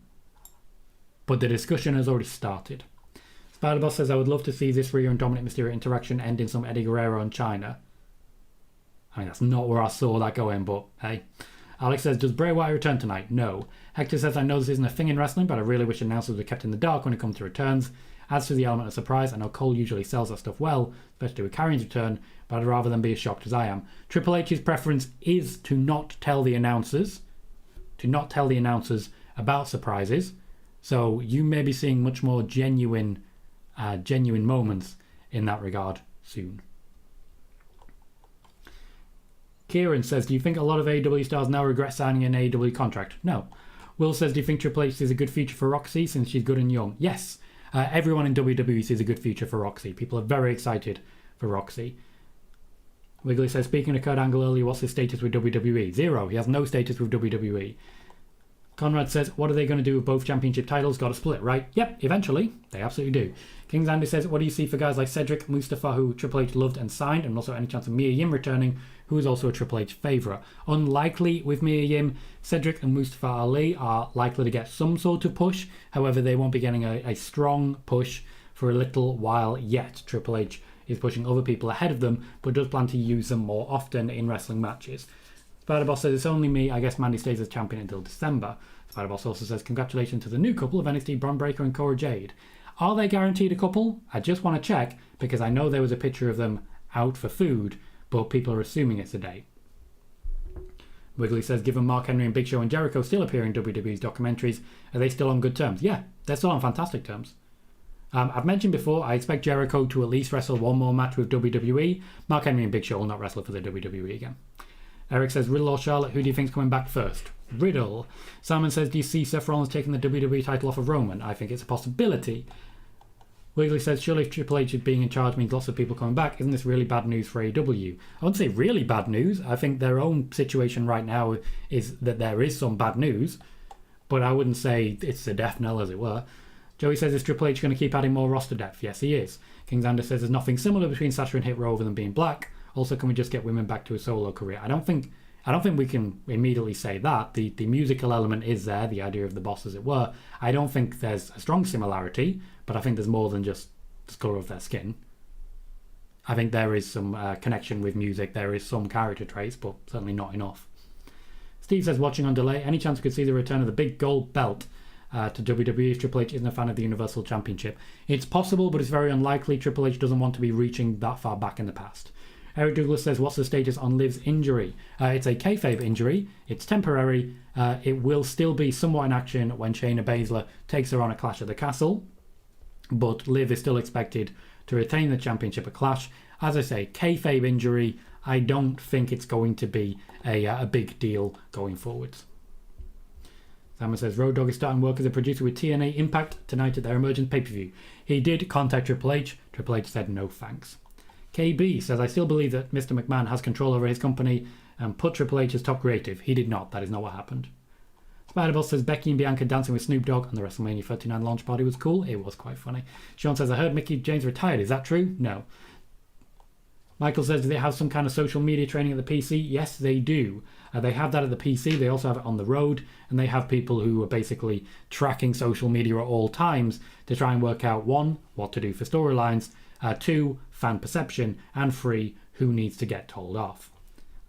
but the discussion has already started. Spider-Boss says, I would love to see this Rhea and Dominic Mysterio interaction end in some Eddie Guerrero and China. I mean, that's not where I saw that going, but hey. Alex says, does Bray Wyatt return tonight? No. Hector says, I know this isn't a thing in wrestling, but I really wish announcers were kept in the dark when it comes to returns. As for the element of surprise, I know Cole usually sells that stuff well, especially with Karrion's return, but I'd rather them be as shocked as I am. Triple H's preference is to not tell the announcers about surprises, so you may be seeing much more genuine moments in that regard soon. Kieran says, do you think a lot of AEW stars now regret signing an AEW contract? No. Will says, do you think Triple H sees a good future for Roxy since she's good and young? Yes. Everyone in WWE sees a good future for Roxy. People are very excited for Roxy. Wiggly says, speaking of Kurt Angle earlier, what's his status with WWE? 0. He has no status with WWE. Conrad says, what are they going to do with both championship titles? Got to split, right? Yep, eventually. They absolutely do. Kings Andy says, what do you see for guys like Cedric, Mustafa, who Triple H loved and signed, and also any chance of Mia Yim returning, who is also a Triple H favourite? Unlikely with Mia Yim. Cedric and Mustafa Ali are likely to get some sort of push. However, they won't be getting a strong push for a little while yet. Triple H is pushing other people ahead of them, but does plan to use them more often in wrestling matches. Spider-Boss says, it's only me. I guess Mandy stays as champion until December. Spider-Boss also says, congratulations to the new couple of NXT Bron Breakker and Cora Jade. Are they guaranteed a couple? I just want to check, because I know there was a picture of them out for food, but people are assuming it's a date. Wiggly says, given Mark Henry and Big Show and Jericho still appear in WWE's documentaries, are they still on good terms? Yeah, they're still on fantastic terms. I've mentioned before, I expect Jericho to at least wrestle one more match with WWE. Mark Henry and Big Show will not wrestle for the WWE again. Eric says, Riddle or Charlotte, who do you think's coming back first? Riddle. Simon says, do you see Seth Rollins taking the WWE title off of Roman? I think it's a possibility. Wiggly says, surely if Triple H being in charge means lots of people coming back, isn't this really bad news for AEW? I wouldn't say really bad news. I think their own situation right now is that there is some bad news, but I wouldn't say it's a death knell, as it were. Joey says, is Triple H going to keep adding more roster depth? Yes, he is. Kingsander says, there's nothing similar between Sasha and Hit Row other than being black. Also, can we just get women back to a solo career? I don't think we can immediately say that. The musical element is there, the idea of the boss, as it were. I don't think there's a strong similarity, but I think there's more than just the colour of their skin. I think there is some connection with music. There is some character traits, but certainly not enough. Steve says, watching on delay, any chance we could see the return of the big gold belt to WWE if Triple H isn't a fan of the Universal Championship? It's possible, but it's very unlikely. Triple H doesn't want to be reaching that far back in the past. Eric Douglas says, what's the status on Liv's injury? It's a kayfabe injury. It's temporary. It will still be somewhat in action when Shayna Baszler takes her on a Clash at the Castle. But Liv is still expected to retain the championship at Clash. As I say, kayfabe injury. I don't think it's going to be a big deal going forwards. Simon says, Road Dogg is starting work as a producer with TNA Impact tonight at their emergent pay-per-view. He did contact Triple H. Triple H said no thanks. KB says, I still believe that Mr. McMahon has control over his company and put Triple H as top creative. He did not. That is not what happened. Spider-Boss says, Becky and Bianca dancing with Snoop Dogg on the WrestleMania 39 launch party was cool. It was quite funny. Sean says, I heard Mickey James retired. Is that true? No. Michael says, do they have some kind of social media training at the PC? Yes, they do. They have that at the PC. They also have it on the road. And they have people who are basically tracking social media at all times to try and work out, 1, what to do for storylines, 2, fan perception, and 3, who needs to get told off.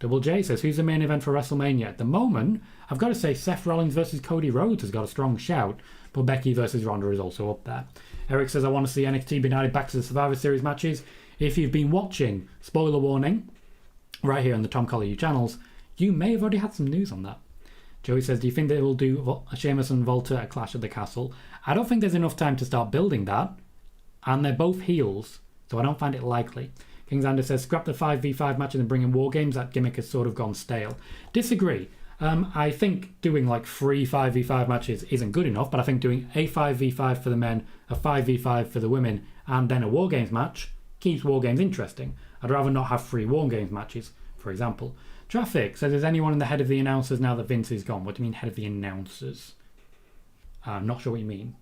Double J says, who's the main event for WrestleMania? At the moment, I've got to say Seth Rollins versus Cody Rhodes has got a strong shout, but Becky versus Ronda is also up there. Eric says, I want to see NXT be united back to the Survivor Series matches. If you've been watching, spoiler warning, right here on the Tom Colohue channels, you may have already had some news on that. Joey says, do you think they will do Sheamus and Volta at Clash at the Castle? I don't think there's enough time to start building that, and they're both heels, so I don't find it likely. Kingsander says, scrap the 5v5 matches and bring in War Games. That gimmick has sort of gone stale. Disagree. I think doing like 3 5v5 matches isn't good enough, but I think doing a 5v5 for the men, a 5v5 for the women, and then a War Games match keeps War Games interesting. I'd rather not have 3 War Games matches, for example. Traffic says, is anyone in the head of the announcers now that Vince is gone? What do you mean head of the announcers? I'm not sure what you mean.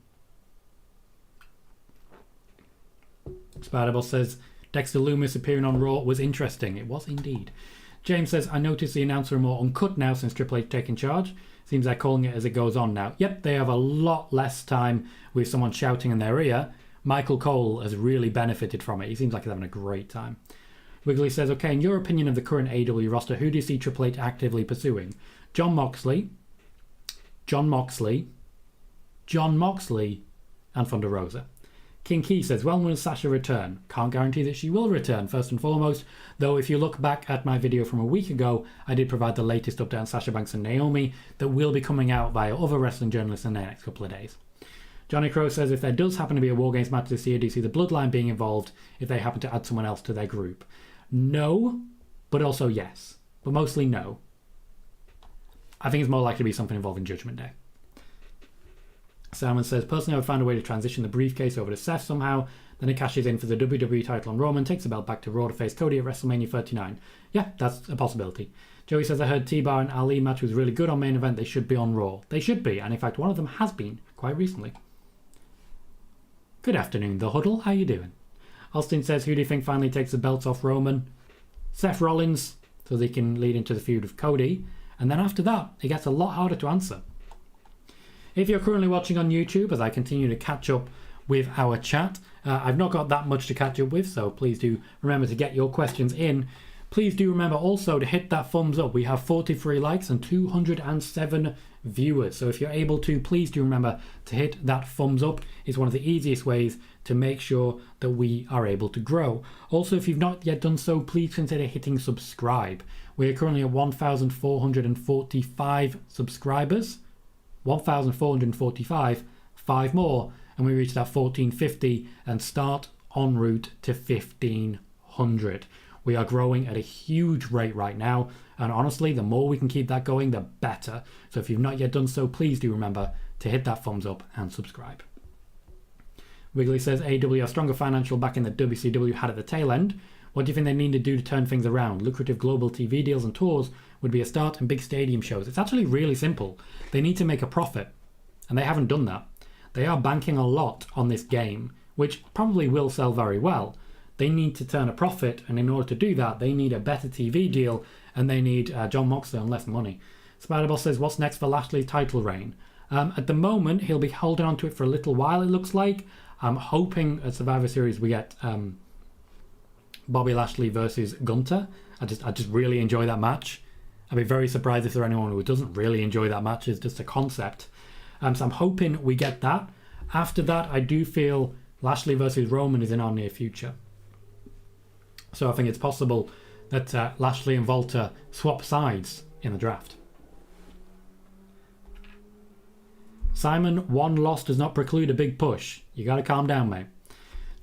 Spider-Boss says, Dexter Lumis appearing on Raw was interesting. It was indeed. James says, I noticed the announcer are more uncut now since Triple H taking charge. Seems they're calling it as it goes on now. Yep, they have a lot less time with someone shouting in their ear. Michael Cole has really benefited from it. He seems like he's having a great time. Wiggly says, okay, in your opinion of the current AEW roster, who do you see Triple H actively pursuing? John Moxley, and Thunder Rosa. King Key says, when will Sasha return? Can't guarantee that she will return, first and foremost, though if you look back at my video from a week ago, I did provide the latest update on Sasha Banks and Naomi that will be coming out via other wrestling journalists in the next couple of days. Johnny Crow says, if there does happen to be a War Games match this year, do you see the Bloodline being involved if they happen to add someone else to their group? No, but also yes. But mostly no. I think it's more likely to be something involving Judgment Day. Simon says, personally, I would find a way to transition the briefcase over to Seth somehow. Then it cashes in for the WWE title on Roman, takes the belt back to Raw to face Cody at WrestleMania 39. Yeah, that's a possibility. Joey says, I heard T-Bar and Ali match was really good on main event. They should be on Raw. They should be, and in fact one of them has been quite recently. Good afternoon, The Huddle. How you doing? Austin says, who do you think finally takes the belts off Roman? Seth Rollins, so they can lead into the feud with Cody. And then after that, it gets a lot harder to answer. If you're currently watching on YouTube, as I continue to catch up with our chat, I've not got that much to catch up with, so please do remember to get your questions in. Please do remember also to hit that thumbs up. We have 43 likes and 207 viewers. So if you're able to, please do remember to hit that thumbs up. It's one of the easiest ways to make sure that we are able to grow. Also, if you've not yet done so, please consider hitting subscribe. We're currently at 1,445 subscribers. 1,445, 5 more, and we reach that 1,450 and start en route to 1,500. We are growing at a huge rate right now, and honestly, the more we can keep that going, the better. So if you've not yet done so, please do remember to hit that thumbs up and subscribe. Wiggly says, AEW are stronger financial backing than WCW had at the tail end. What do you think they need to do to turn things around? Lucrative global TV deals and tours would be a start, and big stadium shows. It's actually really simple. They need to make a profit, and they haven't done that. They are banking a lot on this game, which probably will sell very well. They need to turn a profit, and in order to do that, they need a better TV deal, and they need John Moxley on less money. Spider-Boss says, what's next for Lashley's title reign? At the moment, he'll be holding on to it for a little while, it looks like. I'm hoping at Survivor Series we get Bobby Lashley versus Gunter. I just really enjoy that match. I'd be very surprised if there's anyone who doesn't really enjoy that match. It's just a concept. So I'm hoping we get that. After that, I do feel Lashley versus Roman is in our near future. So I think it's possible that Lashley and Walter swap sides in the draft. Simon, one loss does not preclude a big push. You got to calm down, mate.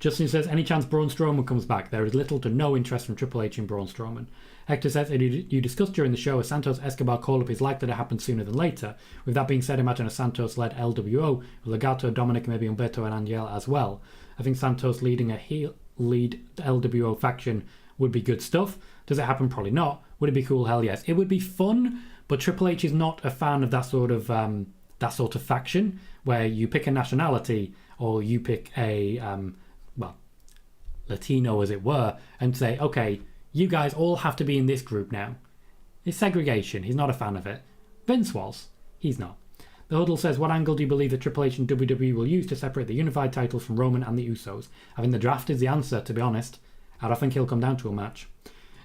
Justin says, any chance Braun Strowman comes back? There is little to no interest from Triple H in Braun Strowman. Hector says, you discussed during the show a Santos Escobar call-up is likely to happen sooner than later. With that being said, imagine a Santos-led LWO with Legato, Dominic, maybe Umberto and Angel as well. I think Santos leading a lead LWO faction would be good stuff. Does it happen? Probably not. Would it be cool? Hell yes. It would be fun, but Triple H is not a fan of that sort of faction where you pick a nationality or you pick a Latino, as it were, and say, okay, you guys all have to be in this group now. It's segregation. He's not a fan of it. Vince was. He's not. The Huddle says, what angle do you believe that Triple H and WWE will use to separate the unified titles from Roman and the Usos? I think the draft is the answer, to be honest. I don't think he'll come down to a match.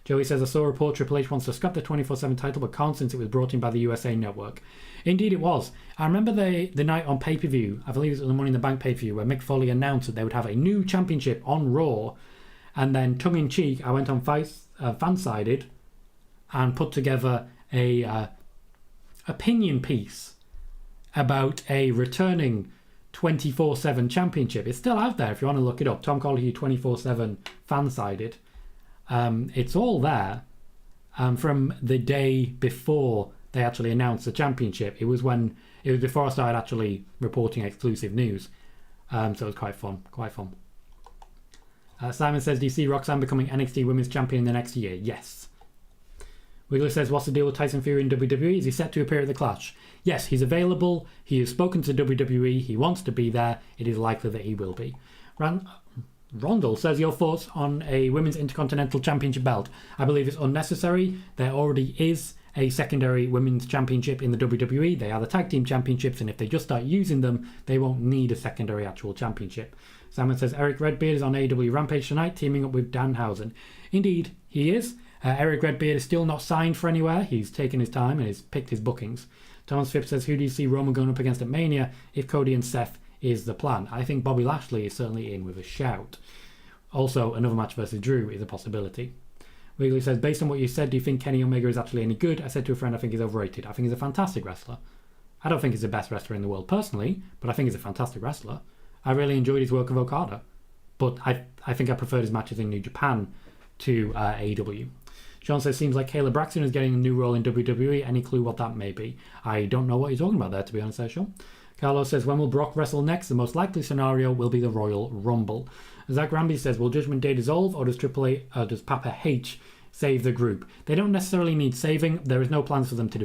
Joey says, I saw a report Triple H wants to scrap the 24/7 title but can't since it was brought in by the USA Network. Indeed it was. I remember the night on pay-per-view, I believe it was the Money in the Bank pay-per-view, where Mick Foley announced that they would have a new championship on Raw, and then tongue-in-cheek I went on Fansided and put together a opinion piece about a returning 24/7 championship. It's still out there if you want to look it up. Tom Colohue 24/7 Fansided. It's all there from the day before they actually announced the championship. It was before I started actually reporting exclusive news. So it was quite fun. Simon says, do you see Roxanne becoming NXT Women's Champion in the next year? Yes. Wiggler says, what's the deal with Tyson Fury in WWE? Is he set to appear at the Clash? Yes, he's available. He has spoken to WWE. He wants to be there. It is likely that he will be. Rondell says, your thoughts on a Women's Intercontinental Championship belt? I believe it's unnecessary. There already is a secondary Women's Championship in the WWE. They are the Tag Team Championships, and if they just start using them, they won't need a secondary actual championship. Simon says, Eric Redbeard is on AEW Rampage tonight, teaming up with Danhausen. Indeed, he is. Eric Redbeard is still not signed for anywhere. He's taken his time and has picked his bookings. Thomas Phipps says, who do you see Roman going up against at Mania if Cody and Seth is the plan? I think Bobby Lashley is certainly in with a shout. Also, another match versus Drew is a possibility. Wiggly says, based on what you said, do you think Kenny Omega is actually any good? I said to a friend, I think he's overrated. I think he's a fantastic wrestler. I don't think he's the best wrestler in the world personally, but I think he's a fantastic wrestler. I really enjoyed his work with Okada, but I think I preferred his matches in New Japan to AEW. Sean says, seems like Kayla Braxton is getting a new role in WWE. Any clue what that may be? I don't know what you're talking about there, to be honest there, Sean. Carlos says, when will Brock wrestle next? The most likely scenario will be the Royal Rumble. Zach Ramby says, will Judgment Day dissolve, or does Papa H save the group? They don't necessarily need saving. There is no plans for them to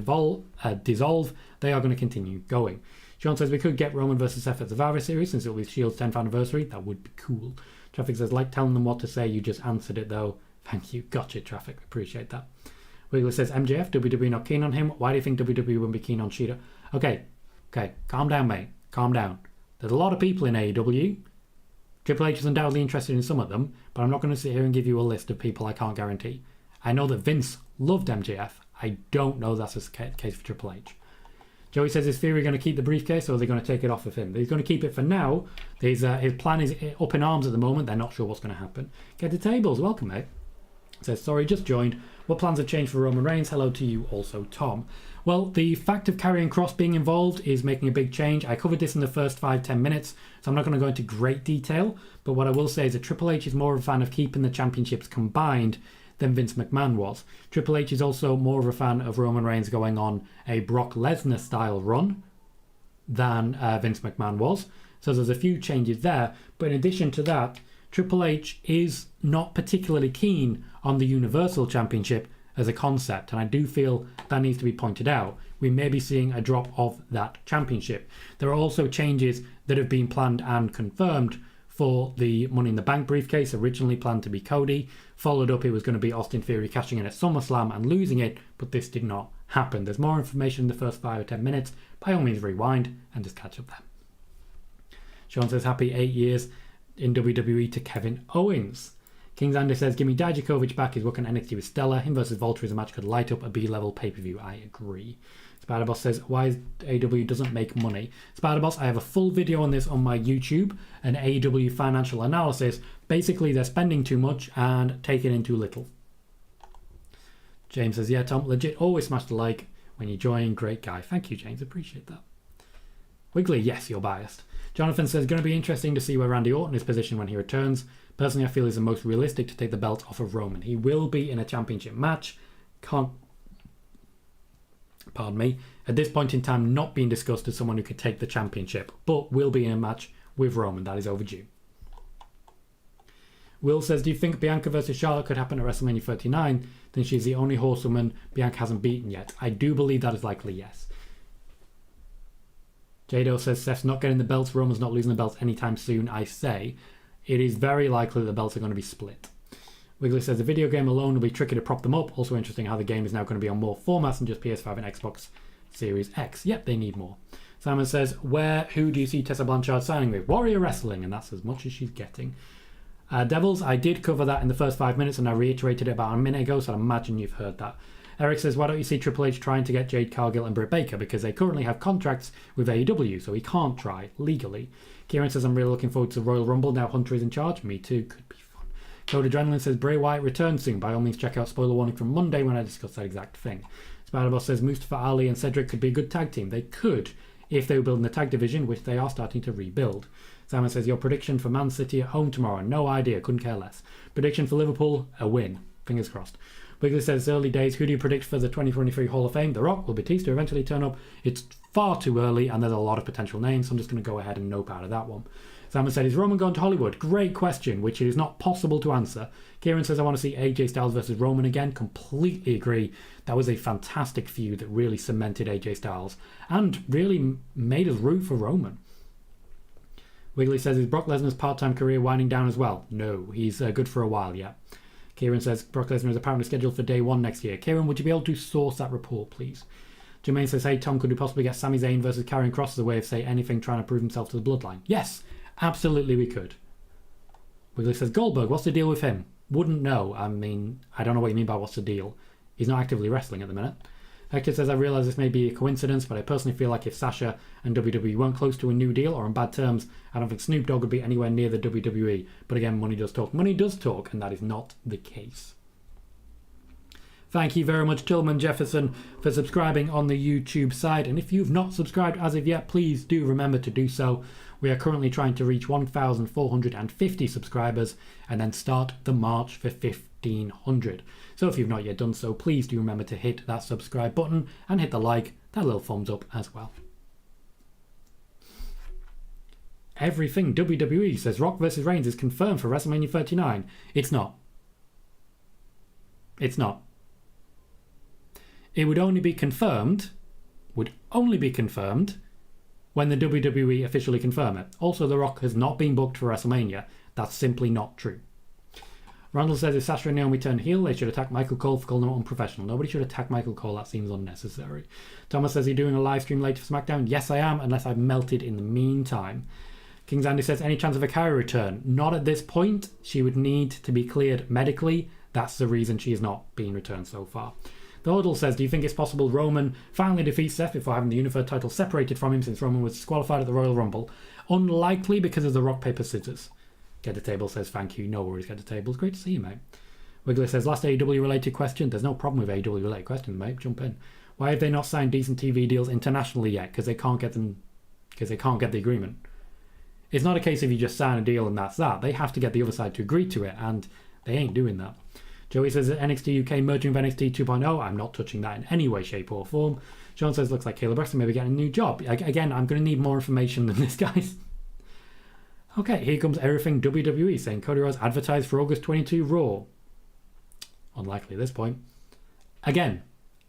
dissolve. They are going to continue going. Sean says, we could get Roman versus Seth at Survivor Series since it will be Shield's 10th anniversary. That would be cool. Traffic says, like telling them what to say. You just answered it though. Thank you. Gotcha, Traffic. Appreciate that. Wiggler says, MJF, WWE not keen on him. Why do you think WWE wouldn't be keen on Shida? Okay. Calm down, mate. Calm down. There's a lot of people in AEW. Triple H is undoubtedly interested in some of them, but I'm not going to sit here and give you a list of people I can't guarantee. I know that Vince loved MJF. I don't know that's the case for Triple H. Joey says, is Theory going to keep the briefcase, or are they going to take it off of him? He's going to keep it for now. His plan is up in arms at the moment. They're not sure what's going to happen. Get the tables. Welcome, mate. Says, sorry, just joined. What plans have changed for Roman Reigns? Hello to you also, Tom. Well, the fact of Karrion Kross being involved is making a big change. I covered this in the first 5-10 minutes, so I'm not going to go into great detail. But what I will say is that Triple H is more of a fan of keeping the championships combined than Vince McMahon was. Triple H is also more of a fan of Roman Reigns going on a Brock Lesnar style run than Vince McMahon was. So there's a few changes there. But in addition to that, Triple H is not particularly keen on the Universal Championship as a concept, and I do feel that needs to be pointed out. We may be seeing a drop of that championship. There are also changes that have been planned and confirmed for the Money in the Bank briefcase, originally planned to be Cody. Followed up, it was going to be Austin Theory cashing in at SummerSlam and losing it, but this did not happen. There's more information in the first 5 or 10 minutes. By all means, rewind and just catch up there. Sean says, happy 8 years in WWE to Kevin Owens. King Xander says, give me Dijakovic back. His work on NXT was stellar. Him versus Volta is a match could light up a B-level pay-per-view. I agree. Spider-Boss says, why AEW doesn't make money? Spider-Boss, I have a full video on this on my YouTube, an AEW financial analysis. Basically, they're spending too much and taking in too little. James says, yeah, Tom, legit, always smash the like when you join. Great guy. Thank you, James. Appreciate that. Wiggly, yes, you're biased. Jonathan says, going to be interesting to see where Randy Orton is positioned when he returns. Personally, I feel he's the most realistic to take the belt off of Roman. He will be in a championship match. Pardon me. At this point in time, not being discussed as someone who could take the championship, but will be in a match with Roman. That is overdue. Will says, do you think Bianca versus Charlotte could happen at WrestleMania 39? Then she's the only horsewoman Bianca hasn't beaten yet. I do believe that is likely, yes. Jado says, Seth's not getting the belts. Roman's not losing the belts anytime soon. I say, it is very likely that the belts are going to be split. Wiggly says, the video game alone will be tricky to prop them up. Also interesting how the game is now going to be on more formats than just PS5 and Xbox Series X. Yep, they need more. Simon says, who do you see Tessa Blanchard signing with? Warrior Wrestling, and that's as much as she's getting. Devils, I did cover that in the first 5 minutes, and I reiterated it about a minute ago, so I imagine you've heard that. Eric says, why don't you see Triple H trying to get Jade Cargill and Britt Baker? Because they currently have contracts with AEW, so he can't try legally. Kieran says, I'm really looking forward to the Royal Rumble. Now Hunter is in charge. Me too. Could be fun. Code Adrenaline says, Bray Wyatt returns soon. By all means, check out spoiler warning from Monday when I discuss that exact thing. Spider-Boss says, Mustafa Ali and Cedric could be a good tag team. They could, if they were building the tag division, which they are starting to rebuild. Simon says, your prediction for Man City at home tomorrow? No idea. Couldn't care less. Prediction for Liverpool? A win. Fingers crossed. Wiggly says, early days. Who do you predict for the 2023 Hall of Fame? The Rock. Will Batista eventually turn up? It's far too early, and there's a lot of potential names, so I'm just going to go ahead and nope out of that one. Simon said, is Roman going to Hollywood? Great question, which is not possible to answer. Kieran says, I want to see AJ Styles versus Roman again. Completely agree. That was a fantastic feud that really cemented AJ Styles and really made us root for Roman. Wiggly says, is Brock Lesnar's part-time career winding down as well? No, he's good for a while yet. Kieran says, Brock Lesnar is apparently scheduled for day 1 next year. Kieran, would you be able to source that report, please? Jermaine says, hey, Tom, could we possibly get Sami Zayn versus Karrion Kross as a way of saying anything trying to prove himself to the bloodline? Yes, absolutely we could. Wiggly says, Goldberg, what's the deal with him? Wouldn't know. I mean, I don't know what you mean by what's the deal. He's not actively wrestling at the minute. Hector says, I realise this may be a coincidence, but I personally feel like if Sasha and WWE weren't close to a new deal or on bad terms, I don't think Snoop Dogg would be anywhere near the WWE. But again, money does talk. Money does talk, and that is not the case. Thank you very much, Tillman Jefferson, for subscribing on the YouTube side. And if you've not subscribed as of yet, please do remember to do so. We are currently trying to reach 1,450 subscribers and then start the march for 1,500. So if you've not yet done so, please do remember to hit that subscribe button and hit the like, that little thumbs up as well. Everything WWE says Rock vs. Reigns is confirmed for WrestleMania 39. It's not. It's not. It would only be confirmed when the WWE officially confirm it. Also, The Rock has not been booked for WrestleMania. That's simply not true. Randall says if Sasha and Naomi turn heel, they should attack Michael Cole for calling them unprofessional. Nobody should attack Michael Cole. That seems unnecessary. Thomas says, are you doing a live stream later for SmackDown? Yes, I am, unless I've melted in the meantime. Kings Andy says, any chance of a Karrion return? Not at this point. She would need to be cleared medically. That's the reason she has not been returned so far. The Huddle says, do you think it's possible Roman finally defeats Seth before having the Unified title separated from him since Roman was disqualified at the Royal Rumble? Unlikely because of the rock, paper, scissors. Get the Table says, thank you. No worries, Get the Table. It's great to see you, mate. Wiggler says, last AEW related question. There's no problem with AEW related questions, mate. Jump in. Why have they not signed decent TV deals internationally yet? Because they can't get the agreement. It's not a case of you just sign a deal and that's that. They have to get the other side to agree to it, and they ain't doing that. Joey says that NXT UK merging with NXT 2.0. I'm not touching that in any way, shape or form. Sean says looks like Caleb Braxton may be getting a new job. Again, I'm going to need more information than this, guys. Okay, here comes everything WWE saying Cody Rhodes advertised for August 22 Raw. Unlikely at this point. Again,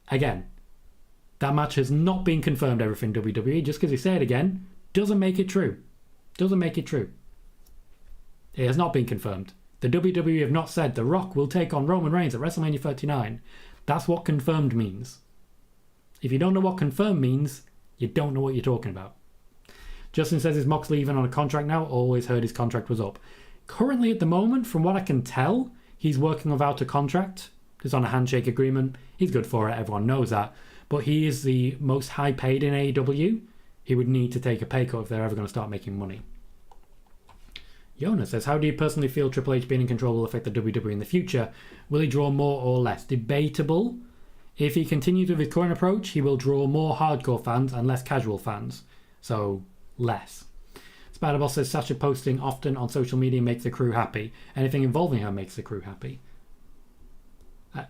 that match has not been confirmed, everything WWE. Just because they say it again doesn't make it true. Doesn't make it true. It has not been confirmed. The WWE have not said The Rock will take on Roman Reigns at WrestleMania 39. That's what confirmed means. If you don't know what confirmed means, you don't know what you're talking about. Justin says, is Moxley even on a contract now? Always heard his contract was up. Currently at the moment, from what I can tell, he's working without a contract. He's on a handshake agreement. He's good for it. Everyone knows that. But he is the most high paid in AEW. He would need to take a pay cut if they're ever going to start making money. Yona says, how do you personally feel Triple H being in control will affect the WWE in the future? Will he draw more or less? Debatable. If he continues with his current approach, he will draw more hardcore fans and less casual fans. So, less. Spider-Boss says, Sasha posting often on social media makes the crew happy. Anything involving her makes the crew happy.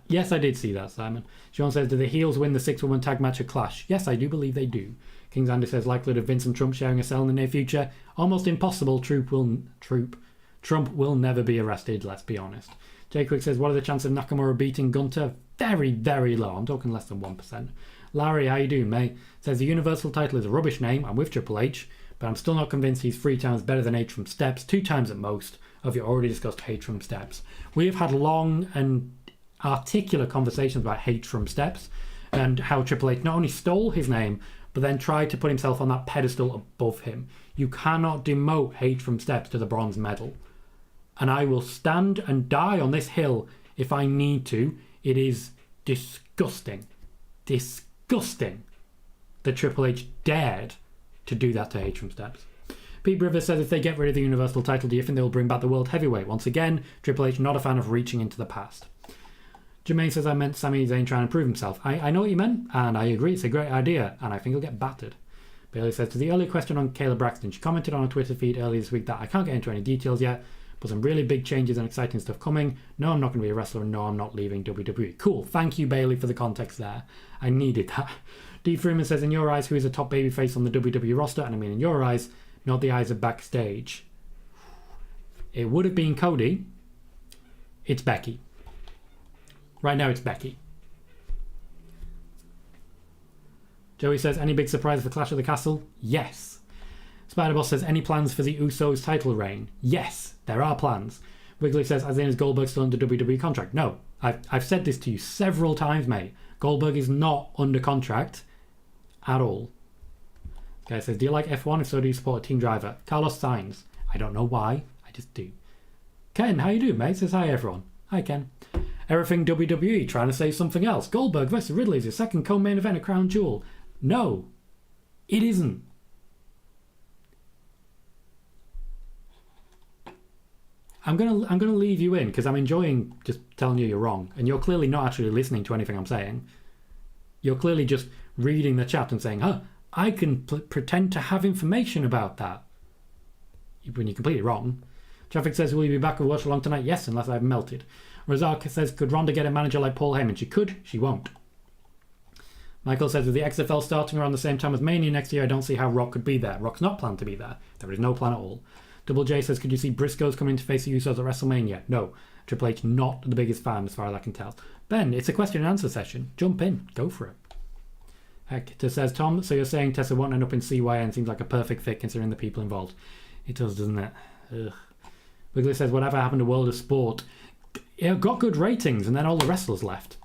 Yes, I did see that, Simon. Sean says, do the heels win the 6-woman tag match at Clash? Yes, I do believe they do. Kings Andy says, likelihood of Vince and Trump sharing a cell in the near future? Almost impossible. Trump will never be arrested, let's be honest. Jay Quick says, what are the chances of Nakamura beating Gunter? Very, very low. I'm talking less than 1%. Larry, how you doing, mate? Says, the Universal title is a rubbish name. I'm with Triple H, but I'm still not convinced he's 3 times better than H from Steps, 2 times at most, of your already discussed H from Steps. We have had long and articulate conversations about H from Steps and how Triple H not only stole his name, but then tried to put himself on that pedestal above him. You cannot demote H from Steps to the bronze medal. And I will stand and die on this hill if I need to. It is disgusting. Disgusting that Triple H dared to do that to H from Steps. Pete Rivers says, if they get rid of the Universal title, do you think they'll bring back the World Heavyweight? Once again, Triple H not a fan of reaching into the past. Jermaine says, I meant Sami Zayn trying to prove himself. I know what you meant, and I agree, it's a great idea, and I think he'll get battered. Bayley says, to the earlier question on Kayla Braxton, she commented on a Twitter feed earlier this week that I can't get into any details yet, but some really big changes and exciting stuff coming. No, I'm not going to be a wrestler, and no, I'm not leaving WWE. Cool, thank you, Bayley, for the context there. I needed that. D. Freeman says, in your eyes, who is a top babyface on the WWE roster? And I mean in your eyes, not the eyes of backstage. It would have been Cody. It's Becky. Right now it's Becky. Joey says, any big surprise for Clash of the Castle? Yes. Spider-Boss says, any plans for the Usos title reign? Yes, there are plans. Wiggly says, as in is Goldberg still under WWE contract? No. I've said this to you several times, mate. Goldberg is not under contract at all. Guy says, do you like F1? If so, do you support a team driver? Carlos Sainz. I don't know why. I just do. Ken, how you doing, mate? Says, hi, everyone. Hi, Ken. Everything WWE trying to say something else. Goldberg versus Ridley is your second co-main event at Crown Jewel. No, it isn't. I'm gonna leave you in because I'm enjoying just telling you you're wrong, and you're clearly not actually listening to anything I'm saying. You're clearly just reading the chat and saying, "Huh, I can pretend to have information about that." When you're completely wrong. Traffic says, "Will you be back with Watch Along tonight?" Yes, unless I've melted. Razak says, could Ronda get a manager like Paul Heyman? She could, she won't. Michael says, with the XFL starting around the same time as Mania next year, I don't see how Rock could be there. Rock's not planned to be there. There is no plan at all. Double J says, could you see Briscoes coming to face the Usos at WrestleMania? No. Triple H not the biggest fan as far as I can tell. Ben, it's a question and answer session. Jump in. Go for it. Hector says, Tom, so you're saying Tessa won't end up in CYN seems like a perfect fit considering the people involved. It does, doesn't it? Ugh. Wiggly says, whatever happened to World of Sport? It got good ratings and then all the wrestlers left.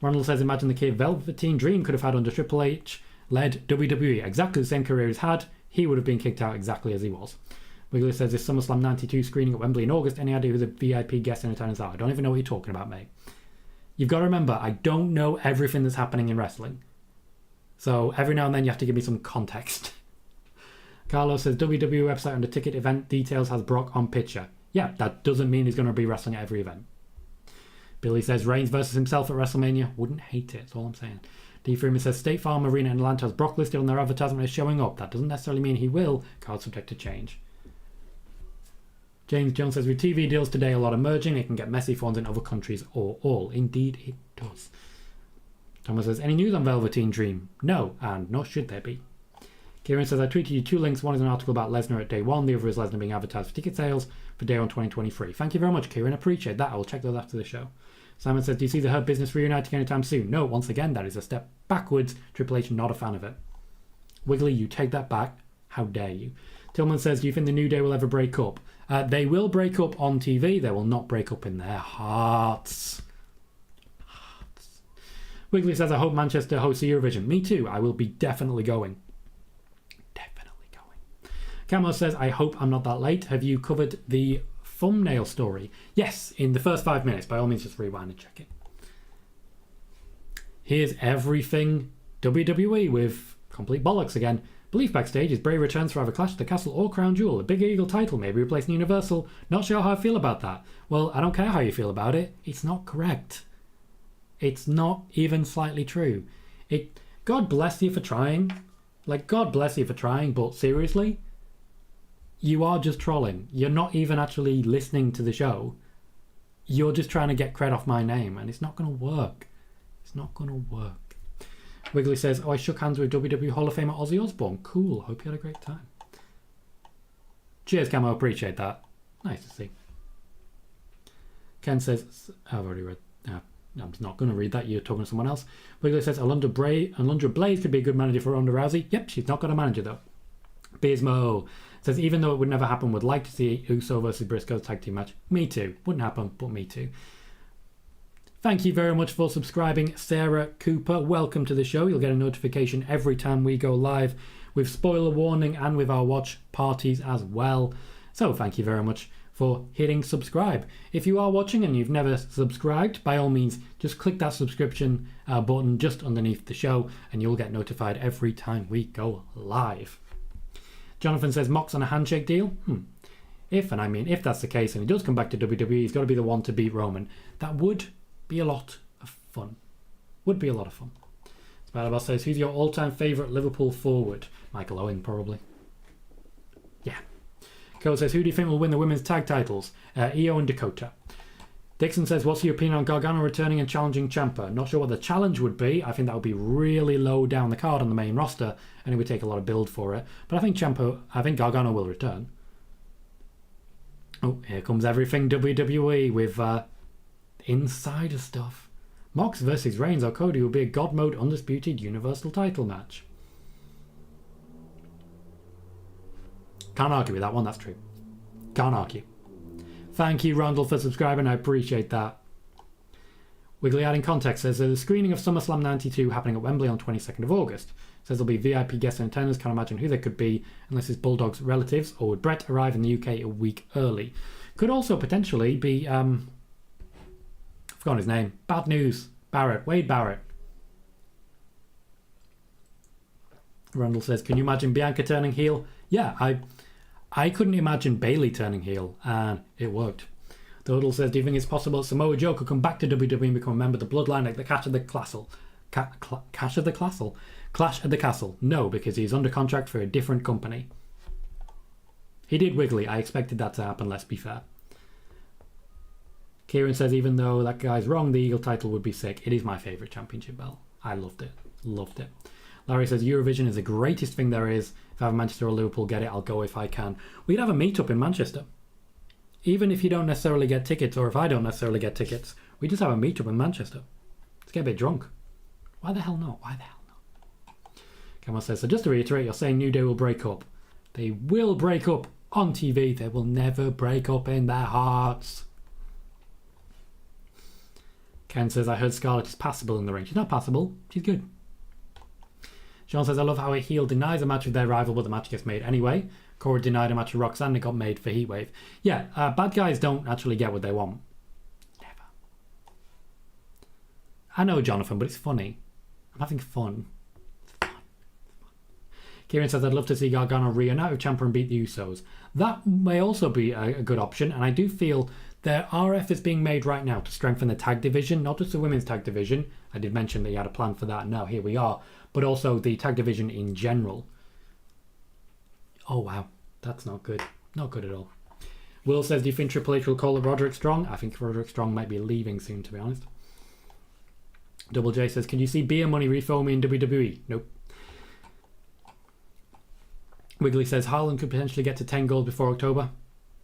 Ronald says, imagine the kid Velveteen Dream could have had under Triple H led WWE. Exactly the same career he's had. He would have been kicked out exactly as he was. Wiggly says, this SummerSlam 92 screening at Wembley in August. Any idea who the VIP guest in attendance are? I don't even know what you're talking about, mate. You've got to remember, I don't know everything that's happening in wrestling. So every now and then you have to give me some context. Carlos says, WWE website under ticket event details has Brock on picture. Yeah, that doesn't mean he's going to be wrestling at every event. Billy says, Reigns versus himself at WrestleMania. Wouldn't hate it, that's all I'm saying. D. Freeman says, State Farm Arena in Atlanta has Brock listed on their advertisement as showing up. That doesn't necessarily mean he will. Card subject to change. James Jones says, with TV deals today a lot of merging, it can get messy for ones in other countries or all. Indeed it does. Thomas says, any news on Velveteen Dream? No, and nor should there be. Kieran says, I tweeted you 2 links. One is an article about Lesnar at day 1. The other is Lesnar being advertised for ticket sales for day 1 2023. Thank you very much, Kieran. Appreciate that. I will check those after the show. Simon says, do you see the Hurt Business reuniting anytime soon? No, once again, that is a step backwards. Triple H not a fan of it. Wiggly, you take that back. How dare you? Tillman says, do you think the New Day will ever break up? They will break up on TV. They will not break up in their hearts. Wiggly says, I hope Manchester hosts Eurovision. Me too. I will be definitely going. Definitely going. Camo says, I hope I'm not that late. Have you covered the thumbnail story? Yes, in the first 5 minutes. By all means, just rewind and check it. Here's everything WWE with complete bollocks again. Belief backstage is Bray returns for either Clash at the Castle or Crown Jewel. A Big Eagle title maybe replacing Universal. Not sure how I feel about that. Well, I don't care how you feel about it. It's not correct. It's not even slightly true. God bless you for trying. Like, God bless you for trying, but seriously? You are just trolling. You're not even actually listening to the show. You're just trying to get cred off my name, and it's not going to work. It's not going to work. Wiggly says, oh, I shook hands with WWE Hall of Famer Ozzy Osbourne. Cool. Hope you had a great time. Cheers, Camo. Appreciate that. Nice to see. Ken says, I've already read. I'm just not going to read that. You're talking to someone else. Wiggly says, Alundra Blaze could be a good manager for Ronda Rousey. Yep, she's not got a manager, though. Bismo says, even though it would never happen, would like to see Uso versus Briscoes tag team match. Me too. Wouldn't happen, but me too. Thank you very much for subscribing, Sarah Cooper. Welcome to the show. You'll get a notification every time we go live with spoiler warning and with our watch parties as well. So thank you very much for hitting subscribe. If you are watching and you've never subscribed, by all means, just click that subscription button just underneath the show and you'll get notified every time we go live. Jonathan says, Mox on a handshake deal? If that's the case and he does come back to WWE, he's got to be the one to beat Roman. That would be a lot of fun. Would be a lot of fun. Spider-Boss says, who's your all-time favourite Liverpool forward? Michael Owen, probably. Yeah. Cole says, who do you think will win the women's tag titles? Io and Dakota. Dixon says, what's your opinion on Gargano returning and challenging Ciampa? Not sure what the challenge would be. I think that would be really low down the card on the main roster and it would take a lot of build for it. But I think Gargano will return. Oh, here comes everything WWE with insider stuff. Mox versus Reigns or Cody will be a God Mode Undisputed Universal title match. Can't argue with that one, that's true. Can't argue. Thank you, Randall, for subscribing. I appreciate that. Wiggly adding context says there's a screening of SummerSlam 92 happening at Wembley on 22nd of August. Says there'll be VIP guests and attenders. Can't imagine who they could be unless it's Bulldog's relatives or would Brett arrive in the UK a week early. Could also potentially be I've forgotten his name. Bad news. Wade Barrett. Randall says, can you imagine Bianca turning heel? Yeah, I couldn't imagine Bayley turning heel, and it worked. Dodal says, do you think it's possible Samoa Joe could come back to WWE and become a member of the Bloodline like the Clash of the Castle? Clash of the Castle? Clash of the Castle. No, because he's under contract for a different company. He did Wiggly. I expected that to happen, let's be fair. Kieran says, even though that guy's wrong, the Eagle title would be sick. It is my favourite championship belt. I loved it. Loved it. Larry says, Eurovision is the greatest thing there is. If I have Manchester or Liverpool get it, I'll go if I can. We'd have a meet-up in Manchester. Even if you don't necessarily get tickets, or if I don't necessarily get tickets, we just have a meet-up in Manchester. Let's get a bit drunk. Why the hell not? Why the hell not? Cameron says, so just to reiterate, you're saying New Day will break up. They will break up on TV. They will never break up in their hearts. Ken says, I heard Scarlett is passable in the ring. She's not passable. She's good. Sean says, I love how a heel denies a match with their rival, but the match gets made anyway. Cora denied a match with Roxanne, it got made for Heatwave. Yeah, bad guys don't actually get what they want. Never. I know, Jonathan, but it's funny. I'm having fun. It's fun. Kieran says, I'd love to see Gargano reunite with Ciampa and beat the Usos. That may also be a good option, and I do feel there are efforts being made right now to strengthen the tag division, not just the women's tag division. I did mention that you had a plan for that, and now here we are. But also the tag division in general. Oh, wow. That's not good. Not good at all. Will says, do you think Triple H will call it Roderick Strong? I think Roderick Strong might be leaving soon, to be honest. Double J says, can you see beer money refill me in WWE? Nope. Wiggly says, Haaland could potentially get to 10 goals before October.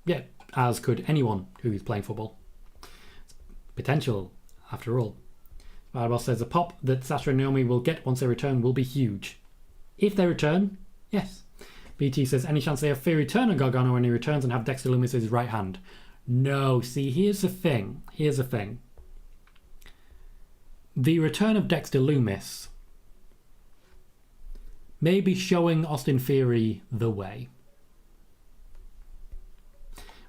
Yeah, as could anyone who is playing football. It's potential, after all. Fireball says, the pop that Sasha and Naomi will get once they return will be huge. If they return, yes. BT says, any chance they have Theory turn on Gargano when he returns and have Dexter Lumis as his right hand? No. See, here's the thing. The return of Dexter Lumis may be showing Austin Theory the way.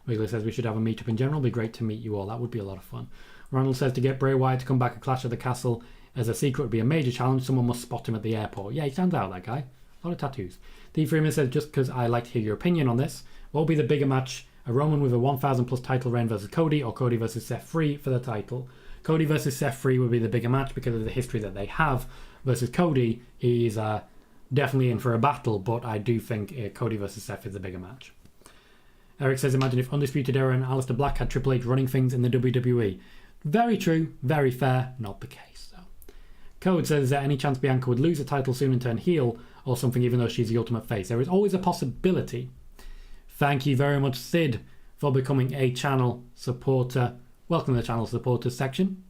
Wiggler says we should have a meet-up in general. It'd be great to meet you all. That would be a lot of fun. Ronald says to get Bray Wyatt to come back at Clash of the Castle as a secret would be a major challenge. Someone must spot him at the airport. Yeah, he stands out, that guy. A lot of tattoos. D. Freeman says, just because I like to hear your opinion on this, what will be the bigger match? A Roman with a 1,000 plus title reign versus Cody, or Cody versus Seth Free for the title? Cody versus Seth Free would be the bigger match because of the history that they have. Versus Cody, he's definitely in for a battle, but I do think Cody versus Seth is the bigger match. Eric says, imagine if Undisputed Era and Aleister Black had Triple H running things in the WWE. Very true, very fair, not the case. So. Code says, is there any chance Bianca would lose the title soon and turn heel or something, even though she's the ultimate face? There is always a possibility. Thank you very much, Sid, for becoming a channel supporter. Welcome to the channel supporters section.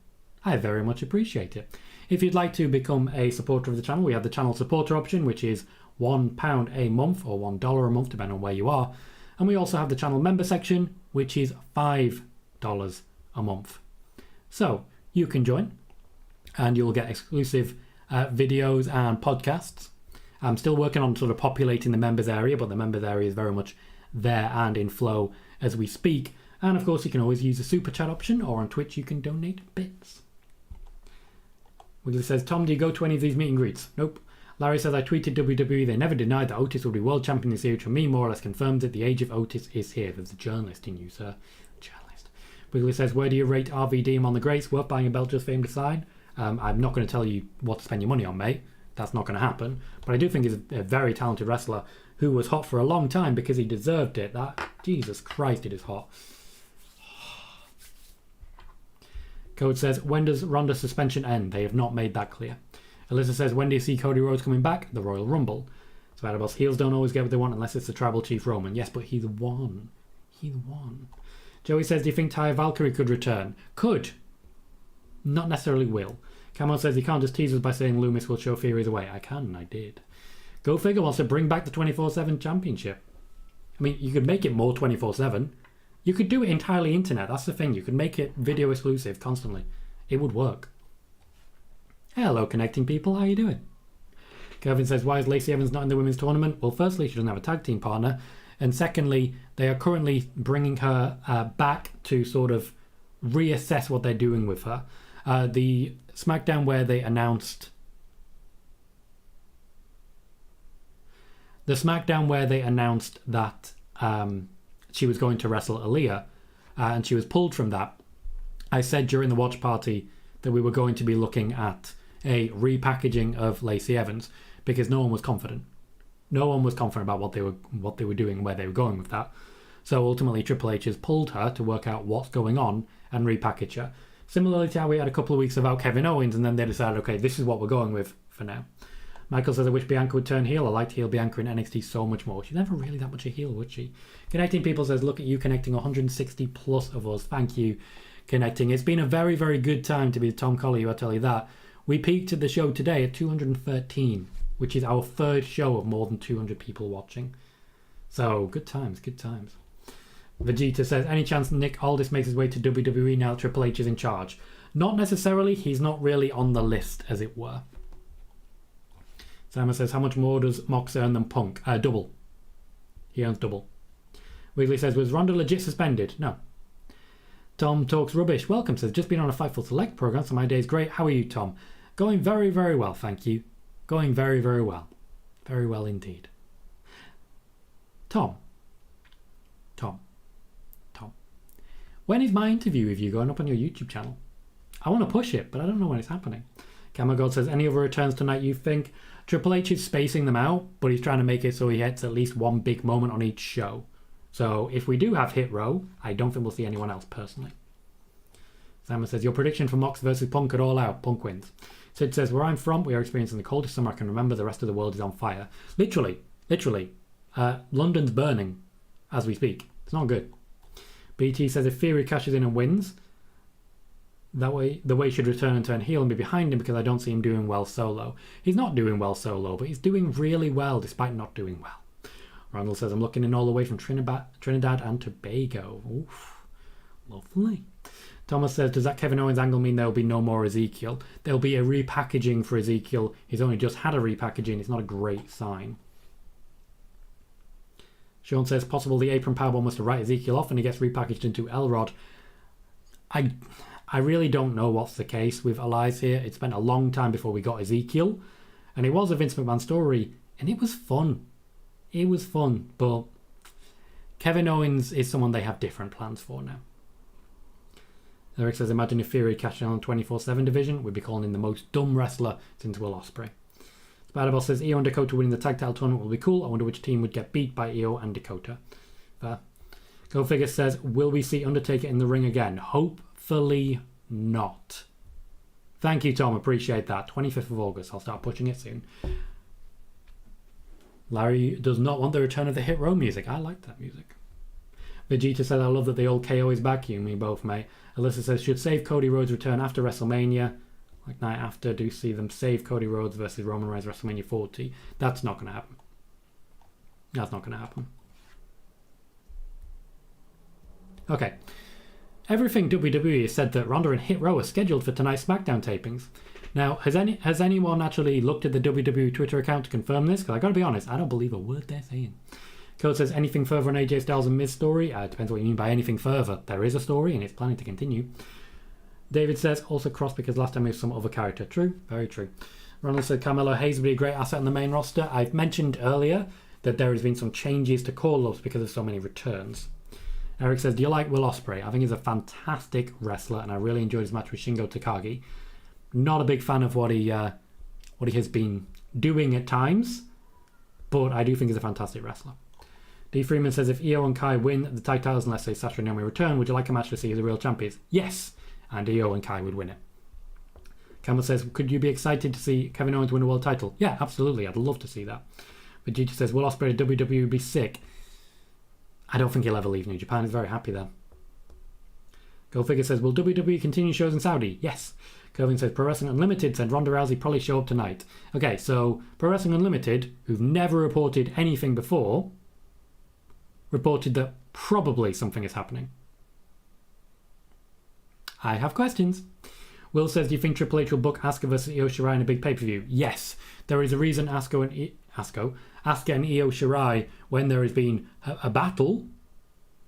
I very much appreciate it. If you'd like to become a supporter of the channel, we have the channel supporter option, which is £1 a month or $1 a month, depending on where you are. And we also have the channel member section, which is $5 a month. So you can join and you'll get exclusive videos and podcasts. I'm still working on sort of populating the members area, but the members area is very much there and in flow as we speak. And of course, you can always use the super chat option, or on Twitch you can donate bits. Wiggly says, Tom, do you go to any of these meet and greets? Nope. Larry says, I tweeted WWE, they never denied that Otis will be world champion this year, which for me more or less confirms it. The age of Otis is here. There's a journalist in you, sir. Journalist. Wiggly says, where do you rate RVD on the greats? Worth buying a belt just for him to sign? I'm not going to tell you what to spend your money on, mate. That's not going to happen. But I do think he's a very talented wrestler who was hot for a long time because he deserved it. That, Jesus Christ, it is hot. Code says, when does Ronda's suspension end? They have not made that clear. Alyssa says, when do you see Cody Rhodes coming back? The Royal Rumble. Spider-Boss, heels don't always get what they want unless it's the Tribal Chief Roman. Yes, but he's won. He's won. Joey says, do you think Taya Valkyrie could return? Could. Not necessarily will. Camel says, you can't just tease us by saying Lumis will show Theories away. I can, and I did. Go Figure wants to bring back the 24/7 championship. I mean, you could make it more 24/7. You could do it entirely internet. That's the thing. You could make it video exclusive constantly. It would work. Hello, connecting people. How you doing? Kevin says, why is Lacey Evans not in the women's tournament? Well, firstly, she doesn't have a tag team partner. And secondly, they are currently bringing her back to sort of reassess what they're doing with her. The SmackDown where they announced... that she was going to wrestle Aaliyah, and she was pulled from that. I said during the watch party that we were going to be looking at a repackaging of Lacey Evans because no one was confident. No one was confident about what they were doing and where they were going with that. So ultimately Triple H has pulled her to work out what's going on and repackage her. Similarly to how we had a couple of weeks about Kevin Owens, and then they decided, okay, this is what we're going with for now. Michael says, I wish Bianca would turn heel. I liked heel Bianca in NXT so much more. She's never really that much a heel, would she? Connecting People says, look at you connecting 160 plus of us. Thank you, Connecting. It's been a very, very good time to be Tom Colohue, I'll tell you that. We peaked at the show today at 213, which is our third show of more than 200 people watching. So, good times, good times. Vegeta says, any chance Nick Aldis makes his way to WWE now Triple H is in charge? Not necessarily. He's not really on the list, as it were. Simon says, how much more does Mox earn than Punk? Double. He earns double. Wiggly says, was Ronda legit suspended? No. Tom Talks Rubbish. Welcome, says, just been on a Fightful Select program, so my day's great. How are you, Tom? Going very, very well, thank you. Going very, very well. Very well indeed. Tom. When is my interview with you going up on your YouTube channel? I want to push it, but I don't know when it's happening. Camagod says, any other returns tonight you think? Triple H is spacing them out, but he's trying to make it so he hits at least one big moment on each show. So if we do have Hit Row, I don't think we'll see anyone else personally. Simon says, your prediction for Mox versus Punk at All Out. Punk wins. Sid says, where I'm from, we are experiencing the coldest summer I can remember. The rest of the world is on fire. Literally. London's burning as we speak. It's not good. BT says, if Theory cashes in and wins, that way the way should return and turn heel and be behind him because I don't see him doing well solo. He's not doing well solo, but he's doing really well despite not doing well. Randall says, I'm looking in all the way from Trinidad and Tobago. Oof. Lovely. Thomas says, does that Kevin Owens angle mean there'll be no more Ezekiel? There'll be a repackaging for Ezekiel. He's only just had a repackaging. It's not a great sign. Sean says, possible the apron powerbomb was to write Ezekiel off and he gets repackaged into Elrod. I really don't know what's the case with Elias here. It spent a long time before we got Ezekiel. And it was a Vince McMahon story. And it was fun. It was fun. But Kevin Owens is someone they have different plans for now. Eric says, imagine if Fury cashed in on the 24/7 division. We'd be calling him the most dumb wrestler since Will Ospreay. Spider-Boss says, Io and Dakota winning the tag title tournament will be cool. I wonder which team would get beat by Io and Dakota. Fair. Go Figure says, will we see Undertaker in the ring again? Hopefully not. Thank you, Tom. Appreciate that. 25th of August. I'll start pushing it soon. Larry does not want the return of the Hit Row music. I like that music. Vegeta said, I love that the old KO is back. You and me both, mate. Alyssa says, should save Cody Rhodes' return after WrestleMania. Like night after, do see them save Cody Rhodes versus Roman Reigns WrestleMania 40. That's not going to happen. That's not going to happen. Okay. Everything WWE has said that Ronda and Hit Row are scheduled for tonight's SmackDown tapings. Now, has anyone actually looked at the WWE Twitter account to confirm this? Because I got to be honest, I don't believe a word they're saying. Code says, anything further on AJ Styles and Miz story? It depends what you mean by anything further. There is a story and it's planning to continue. David says, also Kross because last time he was some other character. True, very true. Ronald said, Carmelo Hayes would be a great asset on the main roster. I've mentioned earlier that there has been some changes to call-ups because of so many returns. Eric says, do you like Will Ospreay? I think he's a fantastic wrestler and I really enjoyed his match with Shingo Takagi. Not a big fan of what he has been doing at times, but I do think he's a fantastic wrestler. D. Freeman says, if Io and Kai win the tag titles and let's say Sasha and Naomi return, would you like a match to see who the real champions? Yes! And Io and Kai would win it. Campbell says, could you be excited to see Kevin Owens win a world title? Yeah, absolutely. I'd love to see that. Vegeta says, will Ospreay at WWE be sick? I don't think he'll ever leave New Japan. He's very happy there. Go Figure says, will WWE continue shows in Saudi? Yes. Kelvin says, Pro Wrestling Unlimited said Ronda Rousey probably show up tonight. Okay, so Pro Wrestling Unlimited, who've never reported anything before, reported that probably something is happening. I have questions. Will says, do you think Triple H will book Asuka versus Io Shirai in a big pay-per-view? Yes. There is a reason Asuka and Io Shirai, when there has been a battle,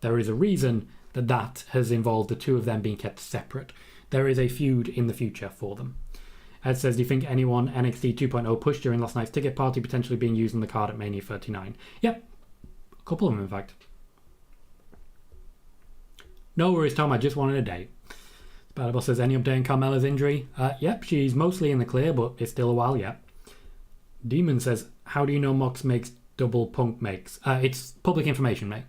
there is a reason that has involved the two of them being kept separate. There is a feud in the future for them. Ed says, do you think anyone NXT 2.0 pushed during last night's ticket party potentially being used on the card at Mania 39? Yep. A couple of them, in fact. No worries, Tom. I just wanted a date. Spider-Boss says, any update on Carmella's injury? Yep, she's mostly in the clear, but it's still a while yet. Demon says, how do you know Mox makes double Punk makes? It's public information, mate.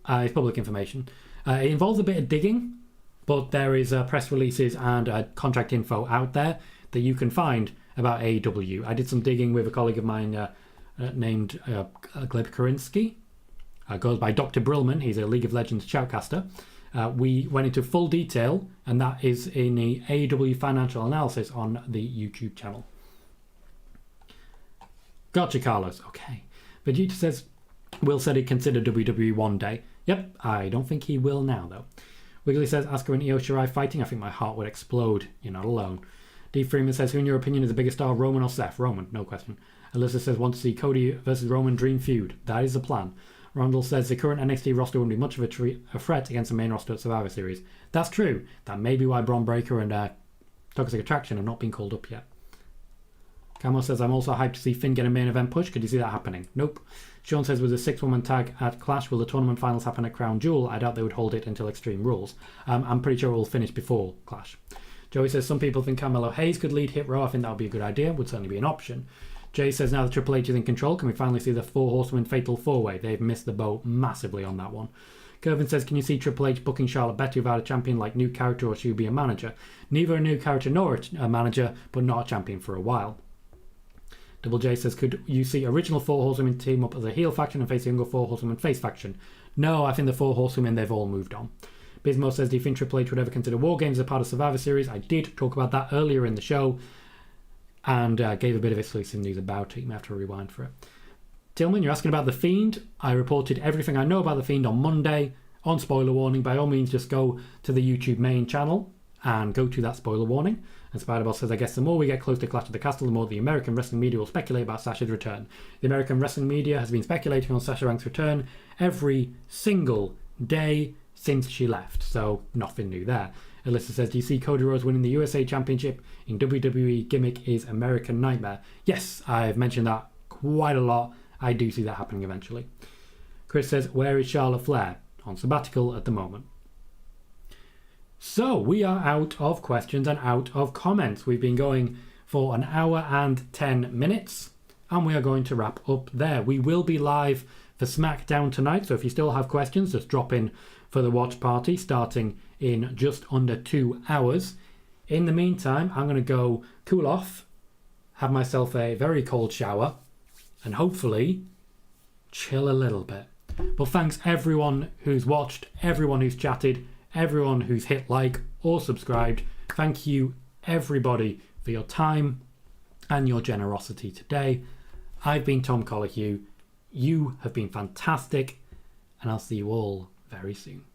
It's public information. It involves a bit of digging, but there is press releases and contract info out there that you can find about AEW. I did some digging with a colleague of mine named Gleb Korinsky. Goes by Dr. Brillman. He's a League of Legends shoutcaster. We went into full detail, and that is in the AEW financial analysis on the YouTube channel. Gotcha, Carlos. Okay. Vegeta says, Will said he'd consider WWE one day. Yep, I don't think he will now, though. Wiggly says, Asuka and Io Shirai fighting. I think my heart would explode. You're not alone. D. Freeman says, who in your opinion is the biggest star, Roman or Seth? Roman, no question. Alyssa says, want to see Cody versus Roman dream feud. That is the plan. Rondell says, the current NXT roster wouldn't be much of a threat against the main roster at Survivor Series. That's true. That may be why Braun Breaker and Toxic Attraction have not been called up yet. Camo says, I'm also hyped to see Finn get a main event push. Could you see that happening? Nope. Sean says, with a 6-woman tag at Clash, will the tournament finals happen at Crown Jewel? I doubt they would hold it until Extreme Rules. I'm pretty sure it will finish before Clash. Joey says, some people think Carmelo Hayes could lead Hit Row. I think that would be a good idea. Would certainly be an option. Jay says, now that Triple H is in control, can we finally see the 4 Horsemen Fatal 4-Way? They've missed the boat massively on that one. Kervin says, can you see Triple H booking Charlotte better without a champion like new character, or she would be a manager? Neither a new character nor a manager, but not a champion for a while. Double J says, could you see original 4 Horsewomen team up as a heel faction and face a younger 4 Horsewomen face faction? No, I think the 4 Horsewomen, they've all moved on. Bismo says, do you think Triple H would ever consider War Games as a part of Survivor Series? I did talk about that earlier in the show and gave a bit of exclusive news about it. You may have to rewind for it. Tillman, you're asking about The Fiend. I reported everything I know about The Fiend on Monday on Spoiler Warning. By all means, just go to the YouTube main channel and go to that spoiler warning. And Spider-Boss says, I guess the more we get close to Clash of the Castle, the more the American wrestling media will speculate about Sasha's return. The American wrestling media has been speculating on Sasha Banks' return every single day since she left, so nothing new there. Alyssa says, do you see Cody Rhodes winning the USA Championship in WWE gimmick is American Nightmare? Yes, I've mentioned that quite a lot. I do see that happening eventually. Chris says, where is Charlotte Flair? On sabbatical at the moment. So, we are out of questions and out of comments. We've been going for an hour and 10 minutes, and we are going to wrap up there. We will be live for SmackDown tonight, so if you still have questions, just drop in for the watch party, starting in just under 2 hours. In the meantime, I'm going to go cool off, have myself a very cold shower, and hopefully chill a little bit. But thanks everyone who's watched, everyone who's chatted, everyone who's hit like or subscribed. Thank you everybody for your time and your generosity today. I've been Tom Colohue. You have been fantastic, and I'll see you all very soon.